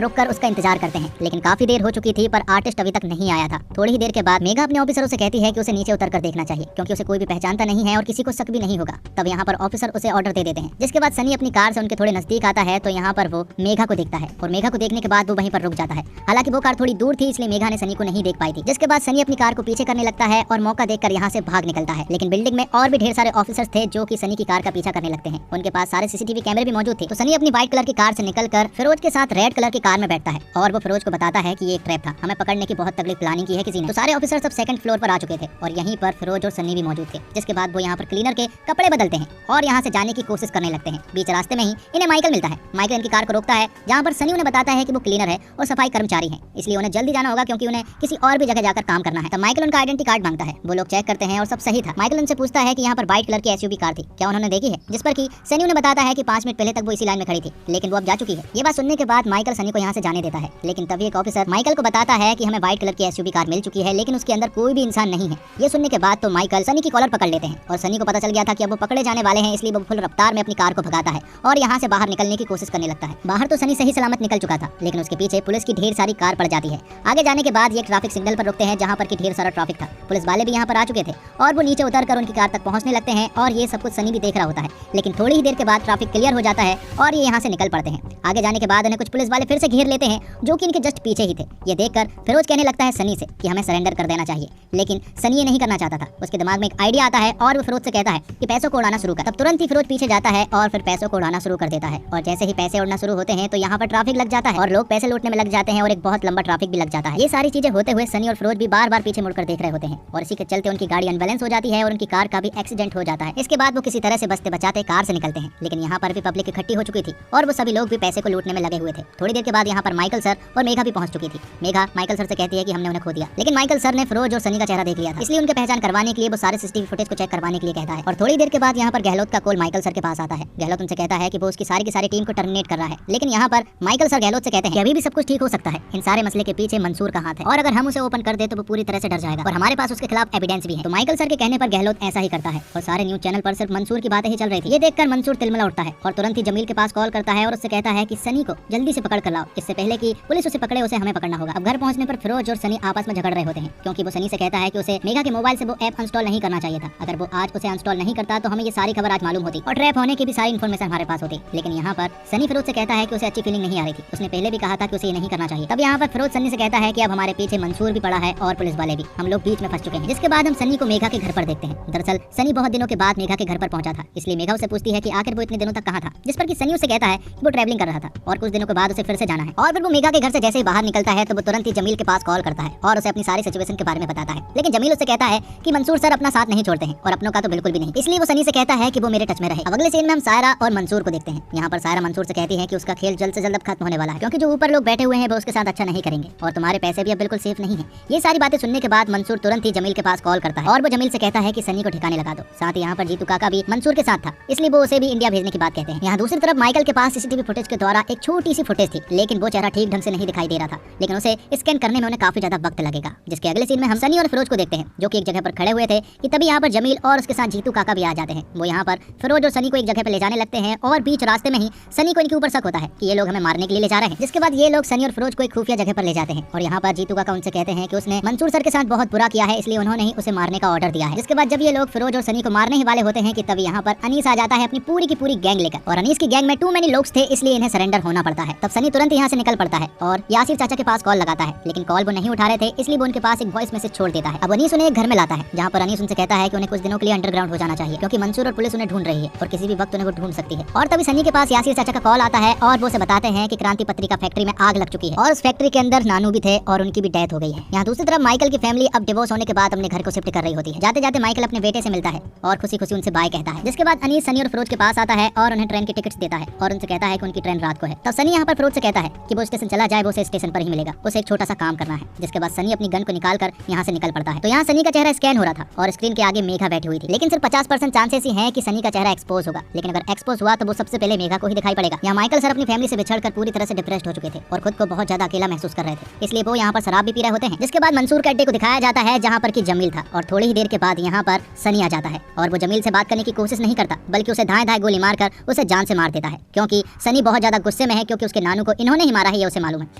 Speaker 1: रुककर उसका इंतजार करते हैं। लेकिन काफी देर हो चुकी थी पर आर्टिस्ट अभी तक नहीं आया था। थोड़ी ही देर के बाद मेघा अपने ऑफिसरों से कहती है कि उसे नीचे उतर कर देखना चाहिए क्योंकि उसे कोई भी पहचानता नहीं है और किसी को शक भी नहीं होगा। तब यहाँ पर ऑफिसर उसे ऑर्डर दे देते हैं। जिसके बाद सनी अपनी कार से उनके थोड़े नजदीक आता है तो यहाँ पर वो मेघा को देखता है और मेघा को देखने के बाद वो वहीं पर रुक जाता है। हालांकि वो कार थोड़ी दूर थी इसलिए मेघा ने सनी को नहीं देख पाई थी। जिसके बाद सनी अपनी कार को पीछे करने लगता है और मौका देखकर यहाँ से भाग निकलता है। लेकिन बिल्डिंग में और भी ढेर सारे ऑफिसर्स थे जो कि सनी की कार का पीछा करने लगते हैं। उनके पास सारे सीसीटीवी कैमरे भी मौजूद थे। तो सनी अपनी व्हाइट कलर की कार से निकलकर फिरोज के साथ रेड कलर की कार में बैठता है और वो फिरोज को बताता है कि ये एक ट्रैप था, हमें पकड़ने की बहुत तगड़ी प्लानिंग की है किसी ने। तो सारे ऑफिसर सब 2nd फ्लोर पर आ चुके थे और यहीं पर फिरोज और सनी भी मौजूद थे। जिसके बाद वो यहाँ पर क्लीनर के कपड़े बदलते हैं और यहाँ से जाने की कोशिश करने लगते हैं। बीच रास्ते में ही इन्हें माइकल मिलता है। माइकल इनकी कार को रोकता है जहाँ पर सनी उन्हें बताता है कि वो क्लीनर है और सफाई कर्मचारी है, इसलिए उन्हें जल्दी जाना होगा क्योंकि उन्हें किसी और भी जगह जाकर काम करना है। तब माइकल उनका आइडेंटिटी कार्ड मांगता है। वो लोग चेक करते हैं और सब सही था। माइकल उनसे पूछता है कि यहाँ पर व्हाइट कलर की एसयूवी कार थी, क्या उन्होंने देखी है? जिस पर कि सनी उन्हें बताता है कि 5 मिनट पहले तक वो इसी लाइन में खड़ी थी लेकिन वो अब जा चुकी है। ये बात सुनने के बाद माइकल सनी को यहाँ से जाने देता है। लेकिन तभी एक ऑफिसर माइकल को बताता है कि हमें व्हाइट कलर की एसयूवी कार मिल चुकी है लेकिन उसके अंदर कोई भी इंसान नहीं है। ये सुनने के बाद तो माइकल सनी की कॉलर पकड़ लेते हैं और सनी को पता चल गया था कि अब वो पकड़े जाने वाले हैं, इसलिए वो फुल रफ्तार में अपनी कार को भगाता है और यहाँ से बाहर निकलने की कोशिश करने लगता है। बाहर तो सनी सही सलामत निकल चुका था लेकिन उसके पीछे पुलिस की ढेर सारी कार पड़ जाती है। आगे जाने के बाद ये ट्रैफिक सिग्नल पर रुकते हैं जहाँ पर की ढेर सारा ट्रैफिक था। पुलिस वाले भी यहाँ पर आ चुके थे और वो नीचे उतरकर उनकी कार तक पहुँचने लगते हैं और ये सब कुछ सनी भी देख रहा होता है। लेकिन थोड़ी ही देर के बाद ट्रैफिक क्लियर हो जाता है और ये यहाँ से निकल पड़ते हैं। आगे जाने के बाद उन्हें कुछ पुलिस वाले फिर से घेर लेते हैं जो कि इनके जस्ट पीछे ही थे। ये देखकर फिरोज कहने लगता है सनी से कि हमें सरेंडर कर देना चाहिए, लेकिन सनी ये नहीं करना चाहता था। उसके दिमाग में एक आइडिया आता है और वो फिरोज से कहता है कि पैसों को उड़ाना शुरू कर। तब तुरंत ही फिरोज पीछे जाता है और फिर पैसों को उड़ाना शुरू कर देता है और जैसे ही पैसे उड़ना शुरू होते हैं तो यहाँ पर ट्रैफिक लग जाता है और लोग पैसे लूटने में लग जाते हैं और एक बहुत लंबा ट्रैफिक भी लग जाता है। ये सारी चीजें होते हुए सनी और फिरोज भी बार बार पीछे मुड़कर देख रहे होते हैं और इसी के चलते उनकी गाड़ी अनबैलेंस हो जाती है और उनकी कार का भी एक्सीडेंट हो जाता है। इसके बाद वो किसी तरह से बचते बचाते कार से निकलते हैं। लेकिन यहाँ पर भी पब्लिक इकट्ठी हो चुकी थी और वो सभी लोग भी पैसे को लूटने में लगे हुए थे। थोड़ी देर के बाद यहाँ पर माइकल सर और मेघा भी पहुंच चुकी थी। मेघा माइकल सर से कहती है कि हमने उन्हें खो दिया, लेकिन माइकल सर ने फिरोज और सनी का चेहरा देख लिया था, इसलिए उनके पहचान करवाने के लिए वो सारे सीसीटीवी फुटेज को चेक करवाने के लिए कहता है। और थोड़ी देर के बाद यहाँ पर गहलोत का कॉल माइकल सर के पास आता है। गहलोत उनसे कहता है कि वो उसकी सारी की सारी टीम को टर्मिनेट कर रहा है। लेकिन यहाँ पर माइकल सर गहलोत से कहते हैं कि अभी भी सब कुछ ठीक हो सकता है, इन सारे मसले के पीछे मंसूर का हाथ है और अगर हम उसे ओपन कर दे तो वो पूरी तरह से डर जाएगा और हमारे पास उसके खिलाफ एविडेंस भी है। तो माइकल सर के कहने पर गहलोत ऐसा ही करता है और सारे न्यूज चैनल पर सिर्फ मंसूर की बातें ही चल रही थी। ये देखकर मंसूर तिलमिला उठता है और तुरंत ही जमील के पास कॉल करता है और उससे कहता है कि सनी को जल्दी से पकड़ कर लाओ, इससे पहले कि पुलिस उसे पकड़े उसे हमें पकड़ना होगा। अब घर पहुंचने पर फिरोज और सनी आपस में झगड़ रहे होते हैं क्योंकि वो सनी से कहता है कि उसे मेघा के मोबाइल से वो ऐप इंस्टॉल नहीं करना चाहिए था। अगर वो आज उसे इंस्टॉल नहीं करता तो हमें ये सारी खबर आज मालूम होती और ट्रैप होने की भी सारी इन्फॉर्मेशन हमारे पास होती। लेकिन यहाँ पर सनी फिरोज से कहता है कि उसे अच्छी फीलिंग नहीं आ रही थी, उसने पहले भी कहा था कि उसे ये नहीं करना चाहिए। तब यहाँ पर फिरोज सनी से कहता है कि अब हमारे पीछे मंसूर भी पड़ा है और पुलिस वाले भी, हम लोग बीच में फंस चुके हैं। जिसके बाद हम सनी को मेघा के घर पर देखते हैं। दरअसल सनी बहुत दिनों के बाद मेघा के घर पर पहुंचा था, इसलिए मेघा उसे पूछती है कि आखिर वो इतने दिनों तक कहाँ था। जिस पर कि सनी उसे कहता है कि वो ट्रैवलिंग कर रहा था और कुछ दिनों के बाद उसे फिर से जाना है। और फिर वो मेघा के घर से जैसे ही बाहर निकलता है तो वो तुरंत ही जमील के पास कॉल करता है और उसे अपनी सारी सिचुएशन के बारे में बताता है। लेकिन जमील उसे कहता है कि मंसूर सर अपना साथ नहीं छोड़ते हैं और अपनों का तो बिल्कुल भी नहीं, इसलिए वो सनी से कहता है कि वो मेरे टच में रहे। अब अगले सीन में हम सायरा और मंसूर को देखते हैं। यहाँ पर सायरा मंसूर से कहती है कि उसका खेल जल्द से जल्द खत्म होने वाला है क्योंकि जो ऊपर लोग बैठे हुए हैं वो उसके साथ अच्छा नहीं करेंगे और तुम्हारे पैसे भी अब बिल्कुल सेफ नहीं है। ये सारी बातें सुनने के बाद मंसूर तुरंत ही जमील के पास कॉल करता है और वो जमील से कहता है कि सनी को ठिकाने लगा दो। साथ ही यहाँ पर जीतू काका भी मंसूर के साथ था, इसलिए वो उसे भी इंडिया भेजने की बात कहते हैं। यहाँ दूसरी तरफ माइकल के पास सीसीटीवी फुटेज के द्वारा एक छोटी सी फुटेज थी, लेकिन वो चेहरा ठीक ढंग से नहीं दिखाई दे रहा था, लेकिन उसे स्कैन करने में उन्हें काफी ज्यादा वक्त लगेगा। जिसके अगले सीन में हम सनी और फिरोज को देखते हैं जो कि एक जगह पर खड़े हुए थे कि तभी यहाँ पर जमील और उसके साथ जीतू काका भी आ जाते हैं। वो यहाँ पर फिरोज और सनी को एक जगह पर ले जाने लगते हैं और बीच रास्ते में ही सनी को इनके ऊपर शक होता है कि ये लोग हमें मारने के लिए ले जा रहे हैं। जिसके बाद ये लोग सनी और फिरोज को एक खुफिया जगह पर ले जाते हैं और यहाँ पर जीतू काका उनसे कहते हैं कि उसने मंसूर सर के साथ बहुत बुरा किया है, इसलिए उन्होंने ही उसे मारने का ऑर्डर दिया है। जिसके बाद जब ये लोग फिरोज और सनी को मारने ही वाले होते हैं कि तभी यहाँ पर अनीस आ जाता है अपनी पूरी की पूरी गैंग लेकर और अनीस की गैंग में टू मेनी लोग थे, इसलिए इन्हें सरेंडर होना पड़ता है। तब सनी तुरंत यहाँ से निकल पड़ता है और यासिर चाचा के पास कॉल लगाता है, लेकिन कॉल वो नहीं उठा रहे थे, इसलिए वो उनके पास एक वॉइस मैसेज छोड़ देता है। अब अनीस उन्हें एक घर में लाता है जहाँ पर अनीस उनसे कहता है कि उन्हें कुछ दिनों के लिए अंडरग्राउंड हो जाना चाहिए क्योंकि मंसूर और पुलिस उन्हें ढूंढ रही है और किसी भी वक्त उन्हें वो ढूंढ सकती है। और तभी सनी के पास यासिर चाचा का कॉल आता है और वो उसे बताते हैं कि क्रांति पत्रिका फैक्ट्री में आग लग चुकी है और उस फैक्ट्री के अंदर नानू भी थे और उनकी भी डेथ हो गई है। यहाँ दूसरी तरफ माइकल की फैमिली अब डिवोर्स होने के बाद अपने घर को शिफ्ट कर रही होती है। जाते जाते माइकल अपने बेटे से मिलता है और खुशी खुशी उनसे बाय कहता है। जिसके बाद अनीस सनी और फिरोज के पास आता है और उन्हें ट्रेन की टिकट्स देता है और उनसे कहता है कि उनकी ट्रेन रात को है। तब सनी यहाँ पर फिरोज से कहता है कि वो स्टेशन चला जाए, वो उसे स्टेशन पर ही मिलेगा, उसे एक छोटा सा काम करना है। जिसके बाद सनी अपनी गन को निकाल कर यहाँ से निकल पड़ता है। तो यहाँ सनी का चेहरा स्कैन हो रहा था और स्क्रीन के आगे मेघा बैठी हुई थी, लेकिन सिर्फ 50% चांसेस ही है कि सनी का चेहरा एक्सपोज होगा, लेकिन अगर एक्सपोज हुआ तो वो सबसे पहले मेघा को ही दिखाई पड़ेगा। यहाँ माइकल सर अपनी फैमिली से बिछड़कर पूरी तरह से डिप्रेस्ड हो चुके थे और खुद को बहुत ज्यादा अकेला महसूस कर रहे थे, इसलिए वो यहाँ पर शराब भी पी रहे होते हैं। जिसके बाद मंसूर के अड्डे को दिखाया जाता है जहाँ पर की जमील था और थोड़ी थोड़ी ही देर के बाद यहाँ पर सनी आ जाता है और वो जमील से बात करने की कोशिश नहीं करता, बल्कि उसे धाए धाए गोली मारकर उसे जान से मार देता है, क्योंकि सनी बहुत ज्यादा गुस्से में है, क्योंकि उसके नानू को इन्होंने ही मारा है, ये उसे मालूम है।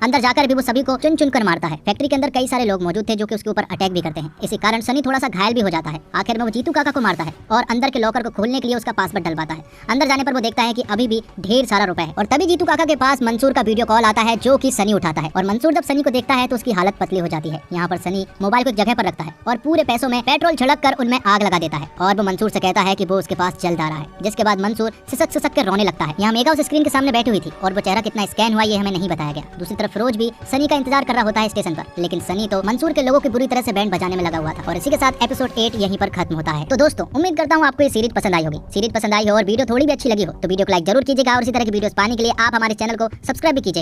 Speaker 1: अंदर जाकर भी वो सभी को चुन चुन कर मारता है। फैक्ट्री के अंदर कई सारे लोग मौजूद थे जो कि उसके ऊपर अटैक भी करते हैं। इसी कारण सनी थोड़ा सा घायल भी हो जाता है। आखिर में वो जीतू काका को मारता है और अंदर के लॉकर को खोलने के लिए उसका पासवर्ड डलवाता है। अंदर जाने पर वो देखता है कि अभी भी ढेर सारा रुपए है और तभी जीतू काका के पास मंसूर का वीडियो कॉल आता है, जो कि सनी उठाता है। और मंसूर जब सनी को देखता है तो उसकी हालत पतली हो जाती है। यहाँ पर सनी मोबाइल को एक जगह पर रखता है और पूरे पैसों में पेट्रोल छिड़क कर उनमें आग लगा देता है और वो मंसूर से कहता है कि वो उसके पास जल्द आ रहा है, जिसके बाद मंसूर सिसक सिसक कर रोने लगता है। यहाँ मेगा उस स्क्रीन के सामने बैठी हुई थी और वो चेहरा कितना स्कैन हुआ ये हमें नहीं बताया गया। दूसरी तरफ फिरोज भी सनी का इंतजार कर रहा होता है स्टेशन पर, लेकिन सनी तो मंसूर के लोगों की बुरी तरह से बैंड बजाने में लगा हुआ था। और इसी के साथ एपिसोड 8 यहीं पर खत्म होता है। तो दोस्तों उम्मीद करता हूँ आपको ये सीरीज पसंद आई होगी। सीरीज पसंद आई हो और वीडियो थोड़ी भी अच्छी लगी हो तो वीडियो को लाइक जरूर कीजिएगा और इसी तरह की वीडियोस पाने के लिए आप हमारे चैनल को सब्सक्राइब भी कीजिएगा।